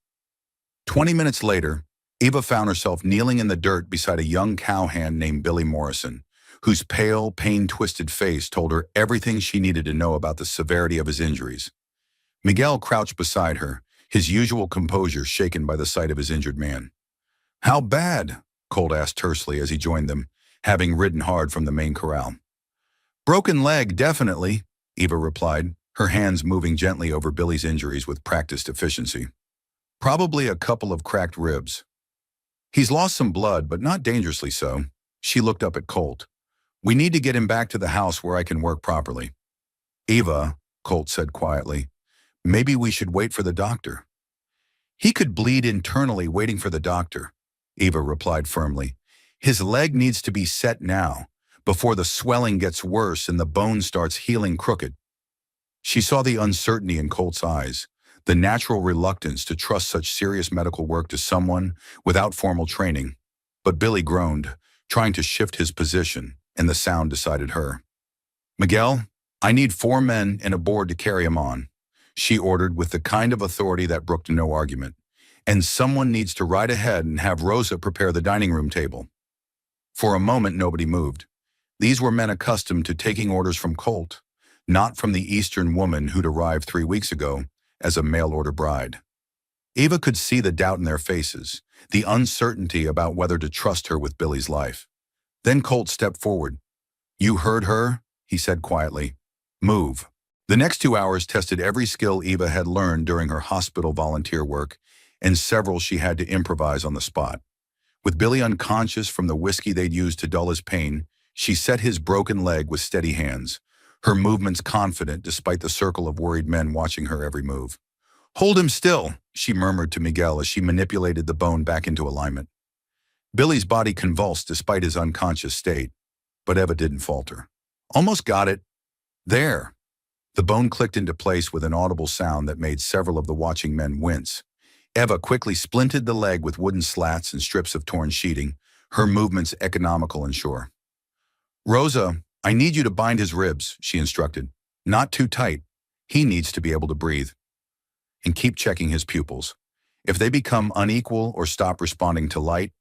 20 minutes later, Eva found herself kneeling in the dirt beside a young cowhand named Billy Morrison, whose pale, pain-twisted face told her everything she needed to know about the severity of his injuries. Miguel crouched beside her, his usual composure shaken by the sight of his injured man. How bad? Colt asked tersely as he joined them, having ridden hard from the main corral. Broken leg, definitely, Eva replied, her hands moving gently over Billy's injuries with practiced efficiency. Probably a couple of cracked ribs. He's lost some blood, but not dangerously so. She looked up at Colt. We need to get him back to the house where I can work properly. Eva, Colt said quietly, maybe we should wait for the doctor. He could bleed internally waiting for the doctor, Eva replied firmly. His leg needs to be set now, before the swelling gets worse and the bone starts healing crooked. She saw the uncertainty in Colt's eyes, the natural reluctance to trust such serious medical work to someone without formal training. But Billy groaned, trying to shift his position, and the sound decided her. Miguel, I need 4 men and a board to carry him on, she ordered with the kind of authority that brooked no argument. And someone needs to ride ahead and have Rosa prepare the dining room table. For a moment, nobody moved. These were men accustomed to taking orders from Colt, not from the Eastern woman who'd arrived 3 weeks ago as a mail-order bride. Eva could see the doubt in their faces, the uncertainty about whether to trust her with Billy's life. Then Colt stepped forward. You heard her, he said quietly. Move. The next 2 hours tested every skill Eva had learned during her hospital volunteer work, and several she had to improvise on the spot. With Billy unconscious from the whiskey they'd used to dull his pain, she set his broken leg with steady hands, her movements confident despite the circle of worried men watching her every move. Hold him still, she murmured to Miguel as she manipulated the bone back into alignment. Billy's body convulsed despite his unconscious state, but Eva didn't falter. Almost got it. There. The bone clicked into place with an audible sound that made several of the watching men wince. Eva quickly splinted the leg with wooden slats and strips of torn sheeting, her movements economical and sure. Rosa, I need you to bind his ribs, she instructed. Not too tight. He needs to be able to breathe. And keep checking his pupils. If they become unequal or stop responding to light,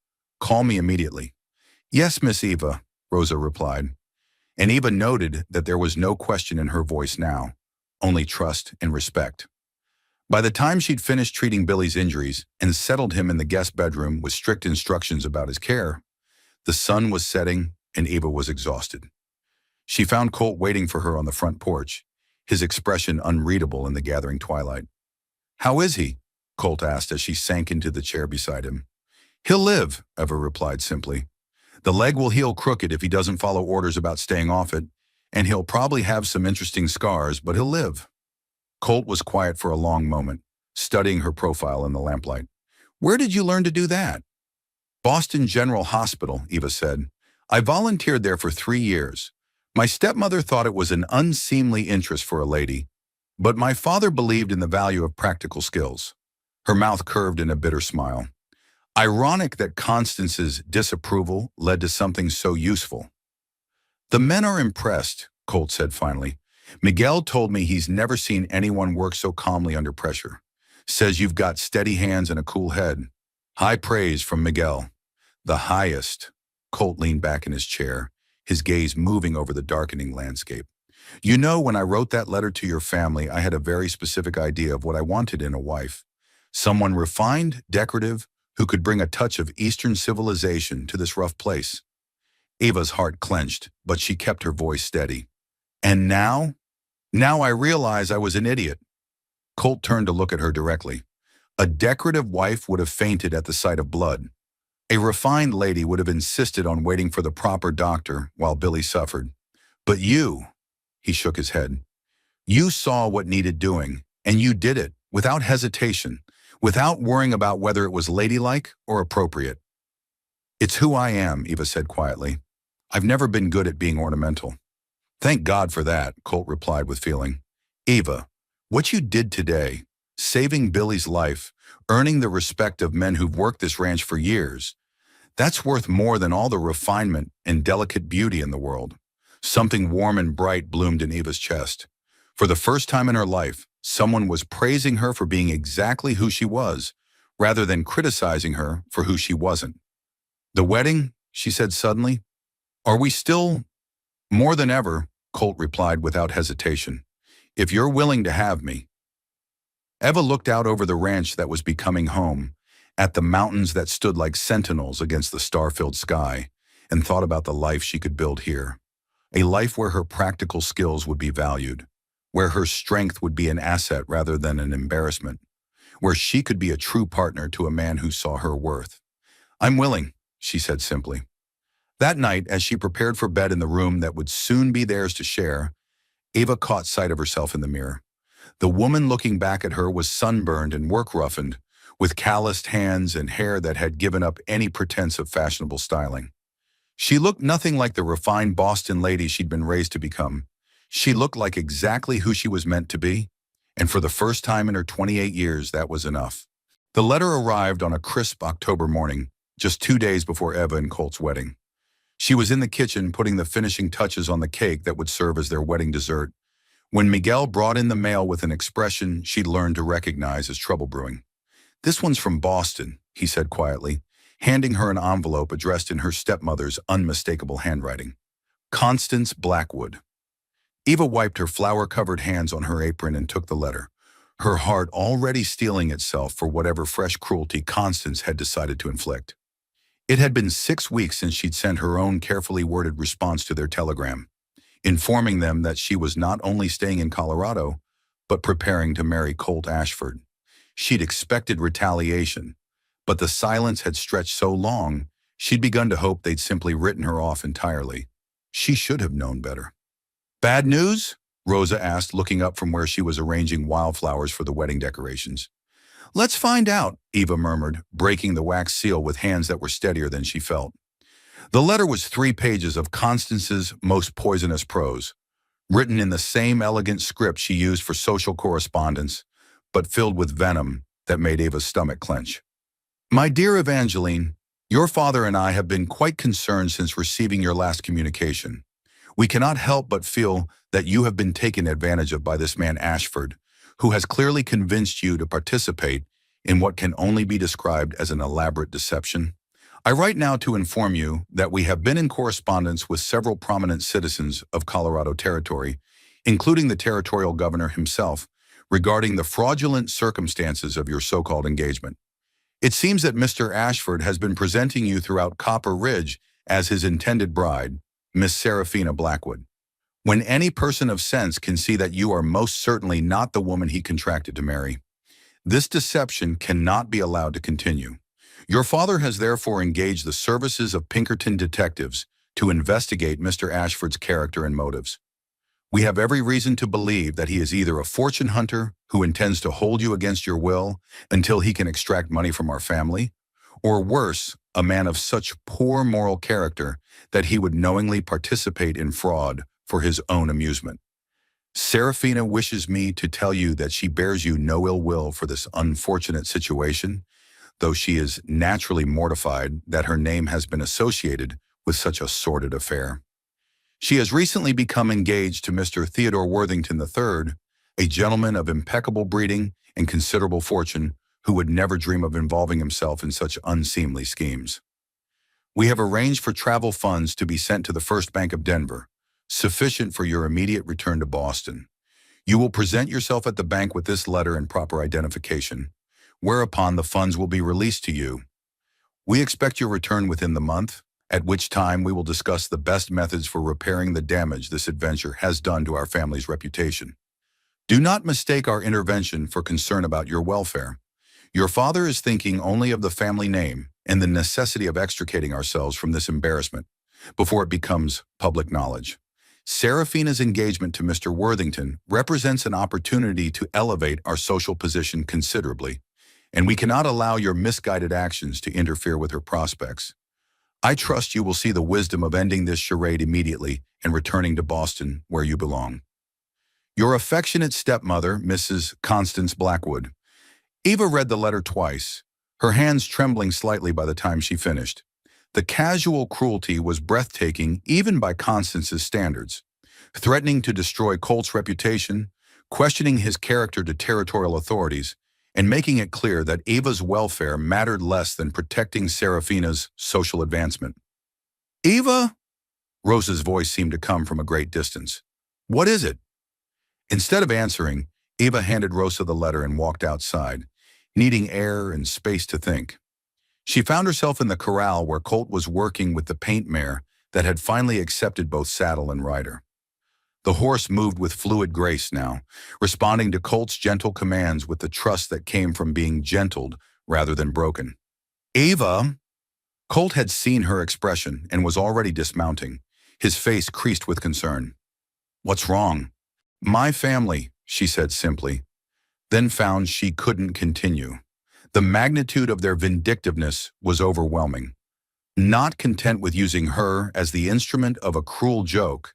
call me immediately. Yes, Miss Eva, Rosa replied. And Eva noted that there was no question in her voice now, only trust and respect. By the time she'd finished treating Billy's injuries and settled him in the guest bedroom with strict instructions about his care, the sun was setting and Eva was exhausted. She found Colt waiting for her on the front porch, his expression unreadable in the gathering twilight. How is he? Colt asked as she sank into the chair beside him. He'll live, Eva replied simply. The leg will heal crooked if he doesn't follow orders about staying off it, and he'll probably have some interesting scars, but he'll live. Colt was quiet for a long moment, studying her profile in the lamplight. Where did you learn to do that? Boston General Hospital, Eva said. I volunteered there for 3 years. My stepmother thought it was an unseemly interest for a lady, but my father believed in the value of practical skills. Her mouth curved in a bitter smile. Ironic that Constance's disapproval led to something so useful. The men are impressed, Colt said finally. Miguel told me he's never seen anyone work so calmly under pressure. Says you've got steady hands and a cool head. High praise from Miguel. The highest. Colt leaned back in his chair, his gaze moving over the darkening landscape. You know, when I wrote that letter to your family, I had a very specific idea of what I wanted in a wife. Someone refined, decorative, who could bring a touch of Eastern civilization to this rough place. Ava's heart clenched, but she kept her voice steady. And now? Now I realize I was an idiot. Colt turned to look at her directly. A decorative wife would have fainted at the sight of blood. A refined lady would have insisted on waiting for the proper doctor while Billy suffered. But you, he shook his head, you saw what needed doing, and you did it without hesitation, without worrying about whether it was ladylike or appropriate. It's who I am, Eva said quietly. I've never been good at being ornamental. Thank God for that, Colt replied with feeling. Eva, what you did today, saving Billy's life, earning the respect of men who've worked this ranch for years, that's worth more than all the refinement and delicate beauty in the world. Something warm and bright bloomed in Eva's chest. For the first time in her life, someone was praising her for being exactly who she was, rather than criticizing her for who she wasn't. The wedding, she said suddenly. Are we still? More than ever, Colt replied without hesitation. If you're willing to have me. Eva looked out over the ranch that was becoming home, at the mountains that stood like sentinels against the star-filled sky, and thought about the life she could build here. A life where her practical skills would be valued, where her strength would be an asset rather than an embarrassment, where she could be a true partner to a man who saw her worth. I'm willing, she said simply. That night, as she prepared for bed in the room that would soon be theirs to share, Eva caught sight of herself in the mirror. The woman looking back at her was sunburned and work-roughened, with calloused hands and hair that had given up any pretense of fashionable styling. She looked nothing like the refined Boston lady she'd been raised to become. She looked like exactly who she was meant to be, and for the first time in her 28 years, that was enough. The letter arrived on a crisp October morning, just 2 days before Eva and Colt's wedding. She was in the kitchen putting the finishing touches on the cake that would serve as their wedding dessert, when Miguel brought in the mail with an expression she'd learned to recognize as trouble brewing. This one's from Boston, he said quietly, handing her an envelope addressed in her stepmother's unmistakable handwriting. Constance Blackwood. Eva wiped her flour-covered hands on her apron and took the letter, her heart already steeling itself for whatever fresh cruelty Constance had decided to inflict. It had been 6 weeks since she'd sent her own carefully worded response to their telegram, informing them that she was not only staying in Colorado, but preparing to marry Colt Ashford. She'd expected retaliation, but the silence had stretched so long, she'd begun to hope they'd simply written her off entirely. She should have known better. Bad news? Rosa asked, looking up from where she was arranging wildflowers for the wedding decorations. Let's find out, Eva murmured, breaking the wax seal with hands that were steadier than she felt. The letter was 3 pages of Constance's most poisonous prose, written in the same elegant script she used for social correspondence, but filled with venom that made Eva's stomach clench. My dear Evangeline, your father and I have been quite concerned since receiving your last communication. We cannot help but feel that you have been taken advantage of by this man Ashford, who has clearly convinced you to participate in what can only be described as an elaborate deception. I write now to inform you that we have been in correspondence with several prominent citizens of Colorado Territory, including the territorial governor himself, regarding the fraudulent circumstances of your so-called engagement. It seems that Mr. Ashford has been presenting you throughout Copper Ridge as his intended bride, Miss Seraphina Blackwood, when any person of sense can see that you are most certainly not the woman he contracted to marry. This deception cannot be allowed to continue. Your father has therefore engaged the services of Pinkerton detectives to investigate Mr. Ashford's character and motives. We have every reason to believe that he is either a fortune hunter who intends to hold you against your will until he can extract money from our family, or worse, a man of such poor moral character that he would knowingly participate in fraud for his own amusement. Serafina wishes me to tell you that she bears you no ill will for this unfortunate situation, though she is naturally mortified that her name has been associated with such a sordid affair. She has recently become engaged to Mr. Theodore Worthington III, a gentleman of impeccable breeding and considerable fortune who would never dream of involving himself in such unseemly schemes. We have arranged for travel funds to be sent to the First Bank of Denver, sufficient for your immediate return to Boston. You will present yourself at the bank with this letter and proper identification, whereupon the funds will be released to you. We expect your return within the month, at which time we will discuss the best methods for repairing the damage this adventure has done to our family's reputation. Do not mistake our intervention for concern about your welfare. Your father is thinking only of the family name and the necessity of extricating ourselves from this embarrassment before it becomes public knowledge. Serafina's engagement to Mr. Worthington represents an opportunity to elevate our social position considerably, and we cannot allow your misguided actions to interfere with her prospects. I trust you will see the wisdom of ending this charade immediately and returning to Boston, where you belong. Your affectionate stepmother, Mrs. Constance Blackwood. Eva read the letter twice, her hands trembling slightly by the time she finished. The casual cruelty was breathtaking even by Constance's standards, threatening to destroy Colt's reputation, questioning his character to territorial authorities, and making it clear that Eva's welfare mattered less than protecting Serafina's social advancement. "Eva?" Rosa's voice seemed to come from a great distance. "What is it?" Instead of answering, Eva handed Rosa the letter and walked outside, needing air and space to think. She found herself in the corral where Colt was working with the paint mare that had finally accepted both saddle and rider. The horse moved with fluid grace now, responding to Colt's gentle commands with the trust that came from being gentled rather than broken. "Eva!" Colt had seen her expression and was already dismounting, his face creased with concern. "What's wrong?" "My family," she said simply, then found she couldn't continue. The magnitude of their vindictiveness was overwhelming. Not content with using her as the instrument of a cruel joke,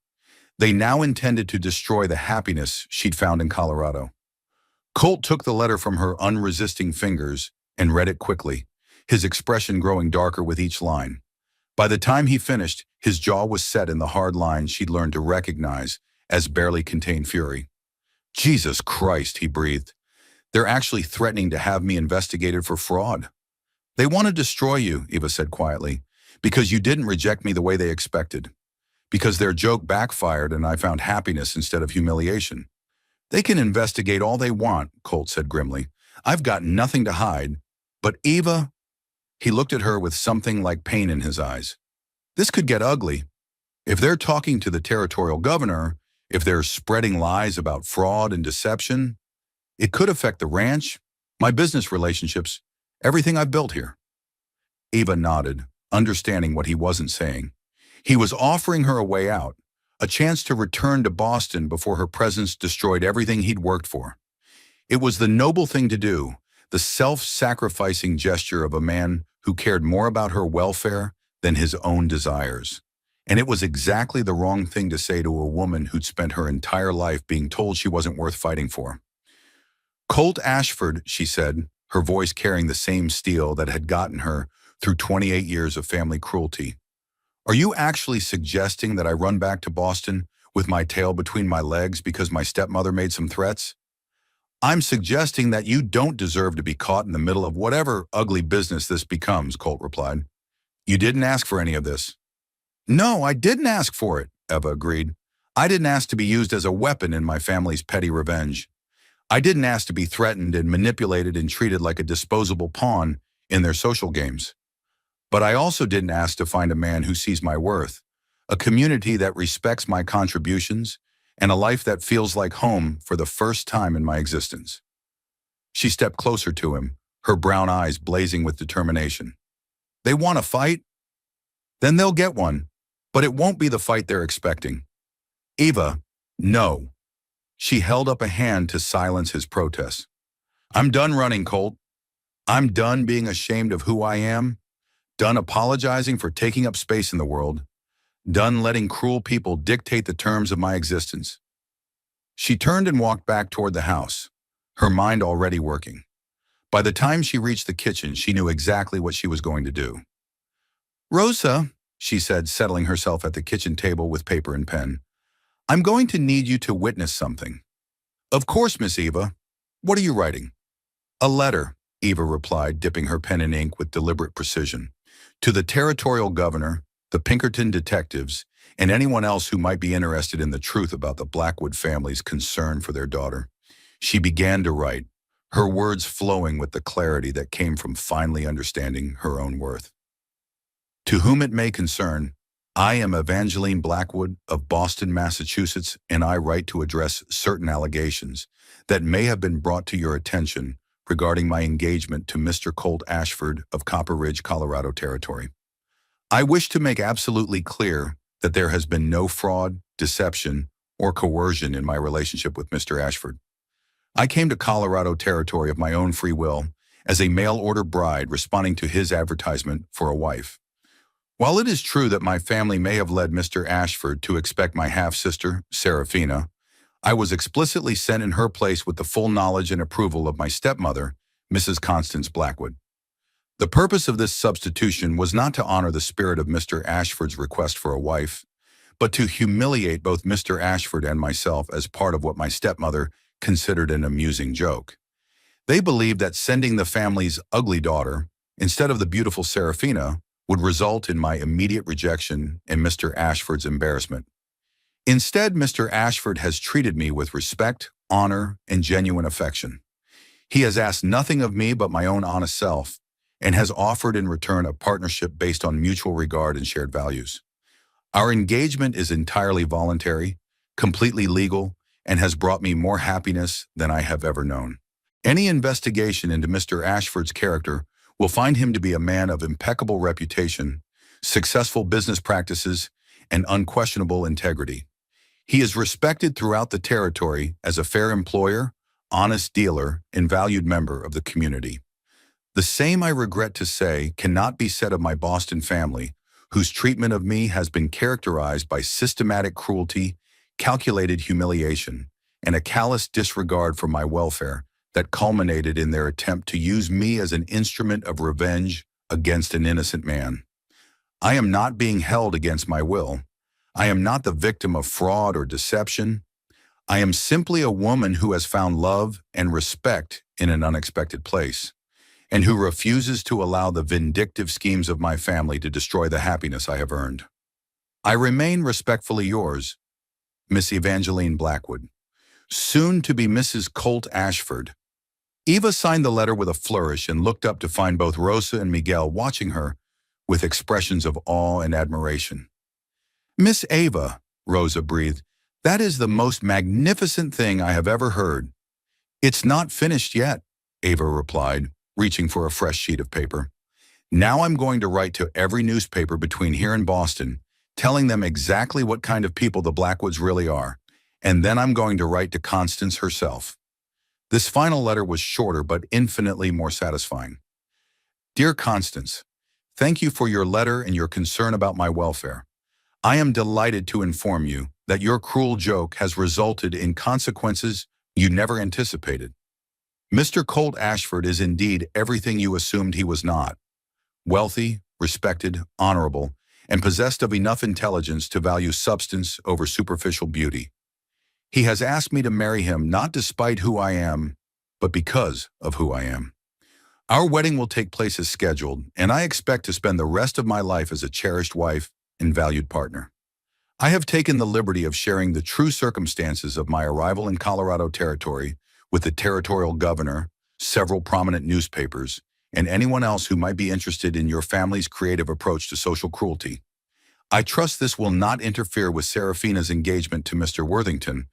they now intended to destroy the happiness she'd found in Colorado. Colt took the letter from her unresisting fingers and read it quickly, his expression growing darker with each line. By the time he finished, his jaw was set in the hard lines she'd learned to recognize as barely contained fury. "Jesus Christ," he breathed. "They're actually threatening to have me investigated for fraud." "They want to destroy you," Eva said quietly, "because you didn't reject me the way they expected. Because their joke backfired and I found happiness instead of humiliation." "They can investigate all they want," Colt said grimly. "I've got nothing to hide." "But Eva," he looked at her with something like pain in his eyes. "This could get ugly. If they're talking to the territorial governor, if they're spreading lies about fraud and deception, it could affect the ranch, my business relationships, everything I've built here." Eva nodded, understanding what he wasn't saying. He was offering her a way out, a chance to return to Boston before her presence destroyed everything he'd worked for. It was the noble thing to do, the self-sacrificing gesture of a man who cared more about her welfare than his own desires. And it was exactly the wrong thing to say to a woman who'd spent her entire life being told she wasn't worth fighting for. "Colt Ashford," she said, her voice carrying the same steel that had gotten her through 28 years of family cruelty. "Are you actually suggesting that I run back to Boston with my tail between my legs because my stepmother made some threats?" "I'm suggesting that you don't deserve to be caught in the middle of whatever ugly business this becomes," Colt replied. "You didn't ask for any of this." "No, I didn't ask for it," Eva agreed. "I didn't ask to be used as a weapon in my family's petty revenge. I didn't ask to be threatened and manipulated and treated like a disposable pawn in their social games. But I also didn't ask to find a man who sees my worth, a community that respects my contributions, and a life that feels like home for the first time in my existence." She stepped closer to him, her brown eyes blazing with determination. "They want a fight? Then they'll get one, but it won't be the fight they're expecting." "Eva, no." She held up a hand to silence his protests. "I'm done running, Colt. I'm done being ashamed of who I am, done apologizing for taking up space in the world, Done letting cruel people dictate the terms of my existence. She turned and walked back toward the house, her mind already working. By the time she reached the kitchen, she knew exactly what she was going to do. "Rosa," she said, settling herself at the kitchen table with paper and pen, "I'm going to need you to witness something." "Of course, Miss Eva. What are you writing?" "A letter," Eva replied, dipping her pen in ink with deliberate precision. "To the territorial governor, the Pinkerton detectives, and anyone else who might be interested in the truth about the Blackwood family's concern for their daughter." She began to write, her words flowing with the clarity that came from finally understanding her own worth. "To whom it may concern, I am Evangeline Blackwood of Boston, Massachusetts, and I write to address certain allegations that may have been brought to your attention regarding my engagement to Mr. Colt Ashford of Copper Ridge, Colorado Territory. I wish to make absolutely clear that there has been no fraud, deception, or coercion in my relationship with Mr. Ashford. I came to Colorado Territory of my own free will as a mail-order bride responding to his advertisement for a wife. While it is true that my family may have led Mr. Ashford to expect my half-sister, Serafina, I was explicitly sent in her place with the full knowledge and approval of my stepmother, Mrs. Constance Blackwood. The purpose of this substitution was not to honor the spirit of Mr. Ashford's request for a wife, but to humiliate both Mr. Ashford and myself as part of what my stepmother considered an amusing joke. They believed that sending the family's ugly daughter, instead of the beautiful Serafina, would result in my immediate rejection and Mr. Ashford's embarrassment. Instead, Mr. Ashford has treated me with respect, honor, and genuine affection. He has asked nothing of me but my own honest self, and has offered in return a partnership based on mutual regard and shared values. Our engagement is entirely voluntary, completely legal, and has brought me more happiness than I have ever known. Any investigation into Mr. Ashford's character will find him to be a man of impeccable reputation, successful business practices, and unquestionable integrity. He is respected throughout the territory as a fair employer, honest dealer, and valued member of the community. The same, I regret to say, cannot be said of my Boston family, whose treatment of me has been characterized by systematic cruelty, calculated humiliation, and a callous disregard for my welfare that culminated in their attempt to use me as an instrument of revenge against an innocent man. I am not being held against my will. I am not the victim of fraud or deception. I am simply a woman who has found love and respect in an unexpected place, and who refuses to allow the vindictive schemes of my family to destroy the happiness I have earned. I remain respectfully yours, Miss Evangeline Blackwood, soon to be Mrs. Colt Ashford." Eva signed the letter with a flourish and looked up to find both Rosa and Miguel watching her with expressions of awe and admiration. "Miss Eva," Rosa breathed, "that is the most magnificent thing I have ever heard." "It's not finished yet," Eva replied, reaching for a fresh sheet of paper. "Now I'm going to write to every newspaper between here and Boston, telling them exactly what kind of people the Blackwoods really are, and then I'm going to write to Constance herself." This final letter was shorter but infinitely more satisfying. "Dear Constance, thank you for your letter and your concern about my welfare. I am delighted to inform you that your cruel joke has resulted in consequences you never anticipated. Mr. Colt Ashford is indeed everything you assumed he was not: wealthy, respected, honorable, and possessed of enough intelligence to value substance over superficial beauty. He has asked me to marry him not despite who I am, but because of who I am. Our wedding will take place as scheduled, and I expect to spend the rest of my life as a cherished wife and valued partner. I have taken the liberty of sharing the true circumstances of my arrival in Colorado Territory with the territorial governor, several prominent newspapers, and anyone else who might be interested in your family's creative approach to social cruelty. I trust this will not interfere with Serafina's engagement to Mr. Worthington,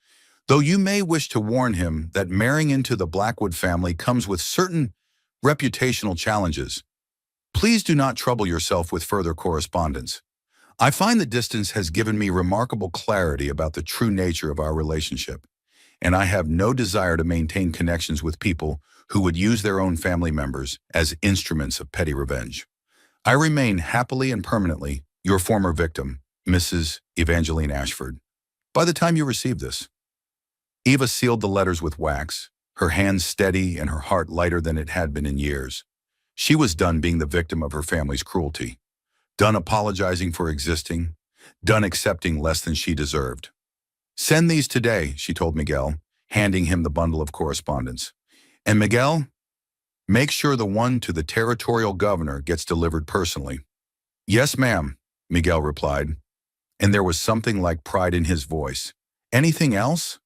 though you may wish to warn him that marrying into the Blackwood family comes with certain reputational challenges. Please do not trouble yourself with further correspondence. I find the distance has given me remarkable clarity about the true nature of our relationship, and I have no desire to maintain connections with people who would use their own family members as instruments of petty revenge. I remain happily and permanently your former victim, Mrs. Evangeline Ashford. By the time you receive this, Eva sealed the letters with wax, her hands steady and her heart lighter than it had been in years. She was done being the victim of her family's cruelty, done apologizing for existing, done accepting less than she deserved. Send these today, she told Miguel, handing him the bundle of correspondence. And Miguel, make sure the one to the territorial governor gets delivered personally. Yes, ma'am, Miguel replied, and there was something like pride in his voice. Anything else?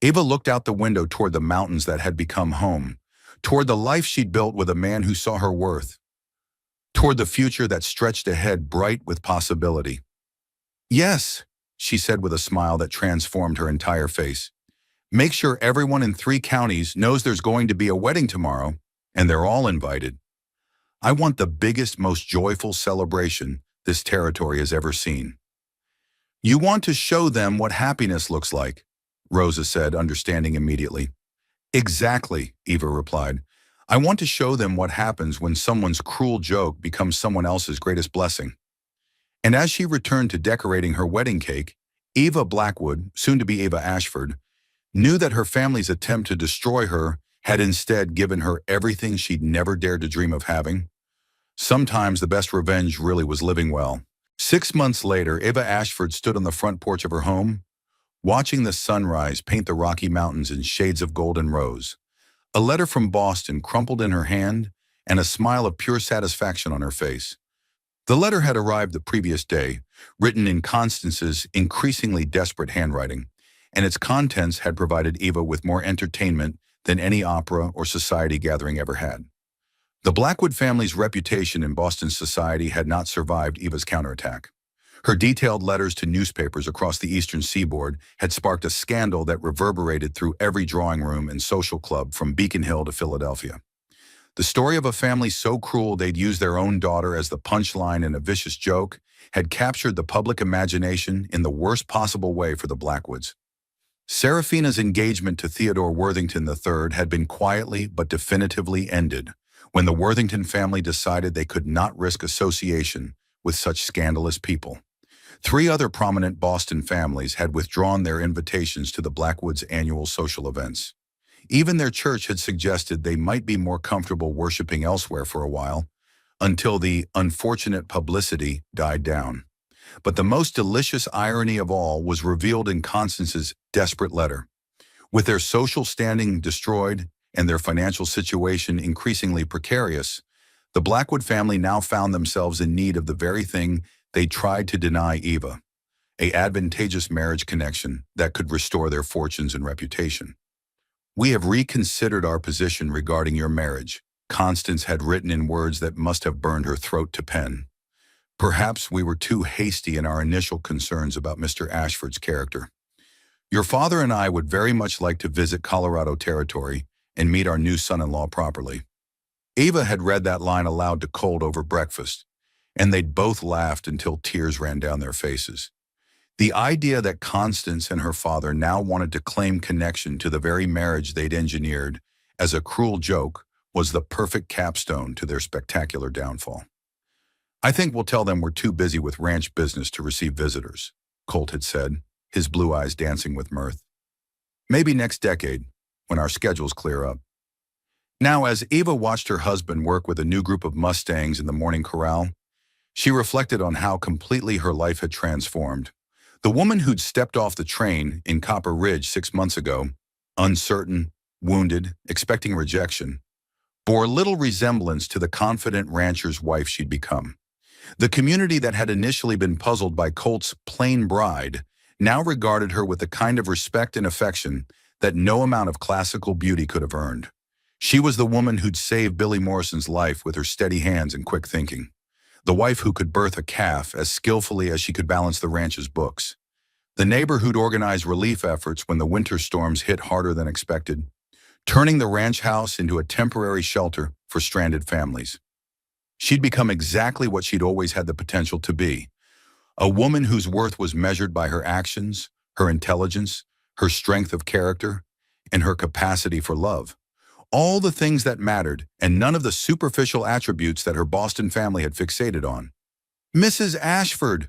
Eva looked out the window toward the mountains that had become home, toward the life she'd built with a man who saw her worth, toward the future that stretched ahead bright with possibility. Yes, she said with a smile that transformed her entire face. Make sure everyone in 3 counties knows there's going to be a wedding tomorrow, and they're all invited. I want the biggest, most joyful celebration this territory has ever seen. You want to show them what happiness looks like, Rosa said, understanding immediately. Exactly, Eva replied. I want to show them what happens when someone's cruel joke becomes someone else's greatest blessing. And as she returned to decorating her wedding cake, Eva Blackwood, soon to be Eva Ashford, knew that her family's attempt to destroy her had instead given her everything she'd never dared to dream of having. Sometimes the best revenge really was living well. 6 months later, Eva Ashford stood on the front porch of her home, watching the sunrise paint the Rocky Mountains in shades of gold and rose. A letter from Boston crumpled in her hand and a smile of pure satisfaction on her face. The letter had arrived the previous day, written in Constance's increasingly desperate handwriting, and its contents had provided Eva with more entertainment than any opera or society gathering ever had. The Blackwood family's reputation in Boston society had not survived Eva's counterattack. Her detailed letters to newspapers across the eastern seaboard had sparked a scandal that reverberated through every drawing room and social club from Beacon Hill to Philadelphia. The story of a family so cruel they'd use their own daughter as the punchline in a vicious joke had captured the public imagination in the worst possible way for the Blackwoods. Seraphina's engagement to Theodore Worthington III had been quietly but definitively ended when the Worthington family decided they could not risk association with such scandalous people. 3 other prominent Boston families had withdrawn their invitations to the Blackwoods' annual social events. Even their church had suggested they might be more comfortable worshiping elsewhere for a while, until the unfortunate publicity died down. But the most delicious irony of all was revealed in Constance's desperate letter. With their social standing destroyed and their financial situation increasingly precarious, the Blackwood family now found themselves in need of the very thing they tried to deny Eva, an advantageous marriage connection that could restore their fortunes and reputation. We have reconsidered our position regarding your marriage, Constance had written in words that must have burned her throat to pen. Perhaps we were too hasty in our initial concerns about Mr. Ashford's character. Your father and I would very much like to visit Colorado Territory and meet our new son-in-law properly. Eva had read that line aloud to Colt over breakfast, and they'd both laughed until tears ran down their faces. The idea that Constance and her father now wanted to claim connection to the very marriage they'd engineered as a cruel joke was the perfect capstone to their spectacular downfall. I think we'll tell them we're too busy with ranch business to receive visitors, Colt had said, his blue eyes dancing with mirth. Maybe next decade, when our schedules clear up. Now, as Eva watched her husband work with a new group of Mustangs in the morning corral, she reflected on how completely her life had transformed. The woman who'd stepped off the train in Copper Ridge 6 months ago, uncertain, wounded, expecting rejection, bore little resemblance to the confident rancher's wife she'd become. The community that had initially been puzzled by Colt's plain bride now regarded her with the kind of respect and affection that no amount of classical beauty could have earned. She was the woman who'd saved Billy Morrison's life with her steady hands and quick thinking, the wife who could birth a calf as skillfully as she could balance the ranch's books, the neighbor who'd organize relief efforts when the winter storms hit harder than expected, turning the ranch house into a temporary shelter for stranded families. She'd become exactly what she'd always had the potential to be, a woman whose worth was measured by her actions, her intelligence, her strength of character, and her capacity for love. All the things that mattered, and none of the superficial attributes that her Boston family had fixated on. Mrs. Ashford!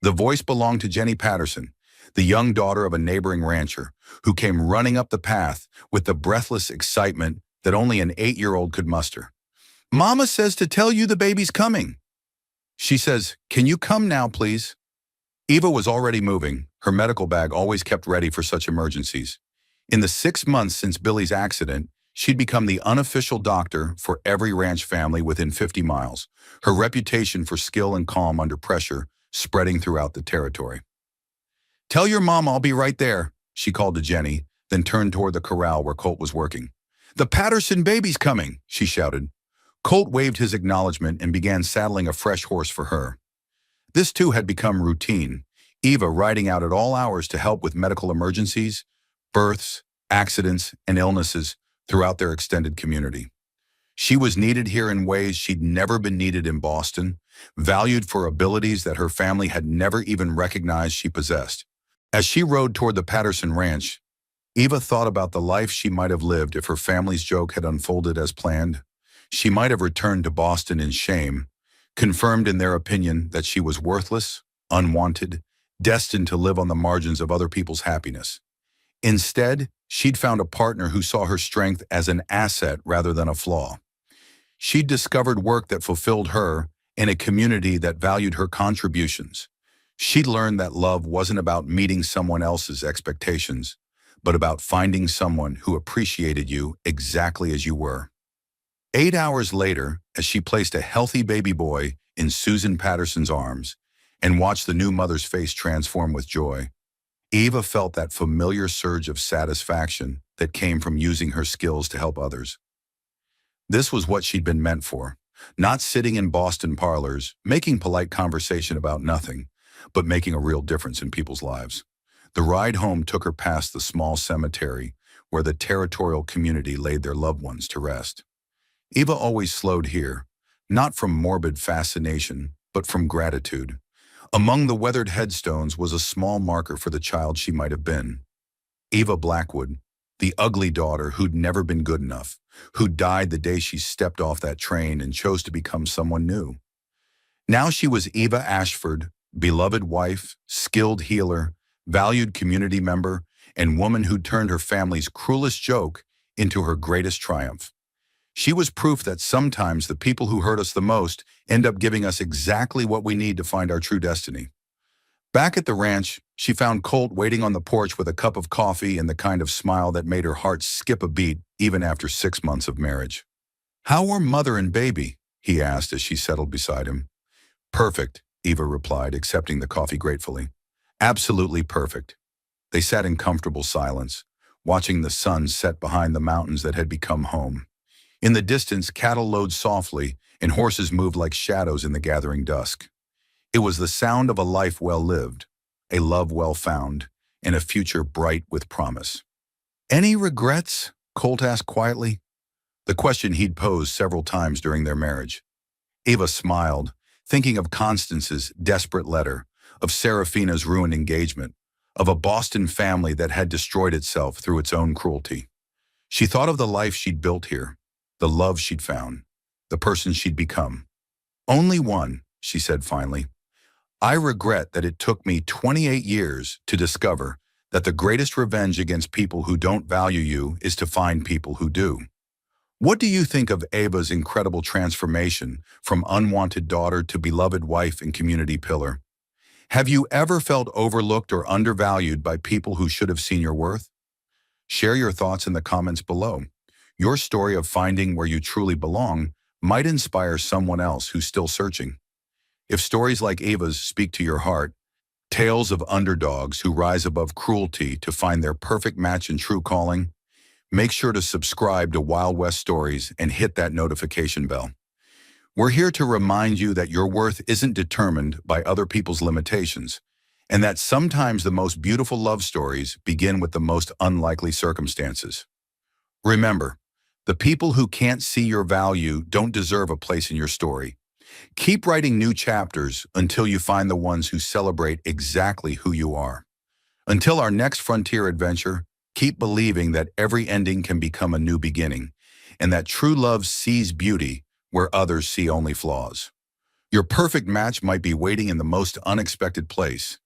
The voice belonged to Jenny Patterson, the young daughter of a neighboring rancher, who came running up the path with the breathless excitement that only an 8-year-old could muster. "Mama says to tell you the baby's coming." She says, "Can you come now, please?" Eva was already moving, her medical bag always kept ready for such emergencies. In the 6 months since Billy's accident, she'd become the unofficial doctor for every ranch family within 50 miles, her reputation for skill and calm under pressure spreading throughout the territory. "Tell your mom I'll be right there," she called to Jenny, then turned toward the corral where Colt was working. "The Patterson baby's coming," she shouted. Colt waved his acknowledgement and began saddling a fresh horse for her. This too had become routine, Eva riding out at all hours to help with medical emergencies, births, accidents, and illnesses throughout their extended community. She was needed here in ways she'd never been needed in Boston, valued for abilities that her family had never even recognized she possessed. As she rode toward the Patterson Ranch, Eva thought about the life she might have lived if her family's joke had unfolded as planned. She might have returned to Boston in shame, confirmed in their opinion that she was worthless, unwanted, destined to live on the margins of other people's happiness. Instead, she'd found a partner who saw her strength as an asset rather than a flaw. She'd discovered work that fulfilled her in a community that valued her contributions. She'd learned that love wasn't about meeting someone else's expectations, but about finding someone who appreciated you exactly as you were. 8 hours later, as she placed a healthy baby boy in Susan Patterson's arms and watched the new mother's face transform with joy, Eva felt that familiar surge of satisfaction that came from using her skills to help others. This was what she'd been meant for, not sitting in Boston parlors, making polite conversation about nothing, but making a real difference in people's lives. The ride home took her past the small cemetery where the territorial community laid their loved ones to rest. Eva always slowed here, not from morbid fascination, but from gratitude. Among the weathered headstones was a small marker for the child she might have been. Eva Blackwood, the ugly daughter who'd never been good enough, who died the day she stepped off that train and chose to become someone new. Now she was Eva Ashford, beloved wife, skilled healer, valued community member, and woman who'd turned her family's cruelest joke into her greatest triumph. She was proof that sometimes the people who hurt us the most end up giving us exactly what we need to find our true destiny. Back at the ranch, she found Colt waiting on the porch with a cup of coffee and the kind of smile that made her heart skip a beat even after 6 months of marriage. "How are mother and baby?" he asked as she settled beside him. "Perfect," Eva replied, accepting the coffee gratefully. "Absolutely perfect." They sat in comfortable silence, watching the sun set behind the mountains that had become home. In the distance, cattle lowed softly and horses moved like shadows in the gathering dusk. It was the sound of a life well lived, a love well found, and a future bright with promise. "Any regrets?" Colt asked quietly, the question he'd posed several times during their marriage. Eva smiled, thinking of Constance's desperate letter, of Serafina's ruined engagement, of a Boston family that had destroyed itself through its own cruelty. She thought of the life she'd built here, the love she'd found, the person she'd become. "Only one," she said finally. "I regret that it took me 28 years to discover that the greatest revenge against people who don't value you is to find people who do." What do you think of Eva's incredible transformation from unwanted daughter to beloved wife and community pillar? Have you ever felt overlooked or undervalued by people who should have seen your worth? Share your thoughts in the comments below. Your story of finding where you truly belong might inspire someone else who's still searching. If stories like Eva's speak to your heart, tales of underdogs who rise above cruelty to find their perfect match and true calling, make sure to subscribe to Wild West Stories and hit that notification bell. We're here to remind you that your worth isn't determined by other people's limitations, and that sometimes the most beautiful love stories begin with the most unlikely circumstances. Remember, the people who can't see your value don't deserve a place in your story. Keep writing new chapters until you find the ones who celebrate exactly who you are. Until our next frontier adventure, keep believing that every ending can become a new beginning, and that true love sees beauty where others see only flaws. Your perfect match might be waiting in the most unexpected place.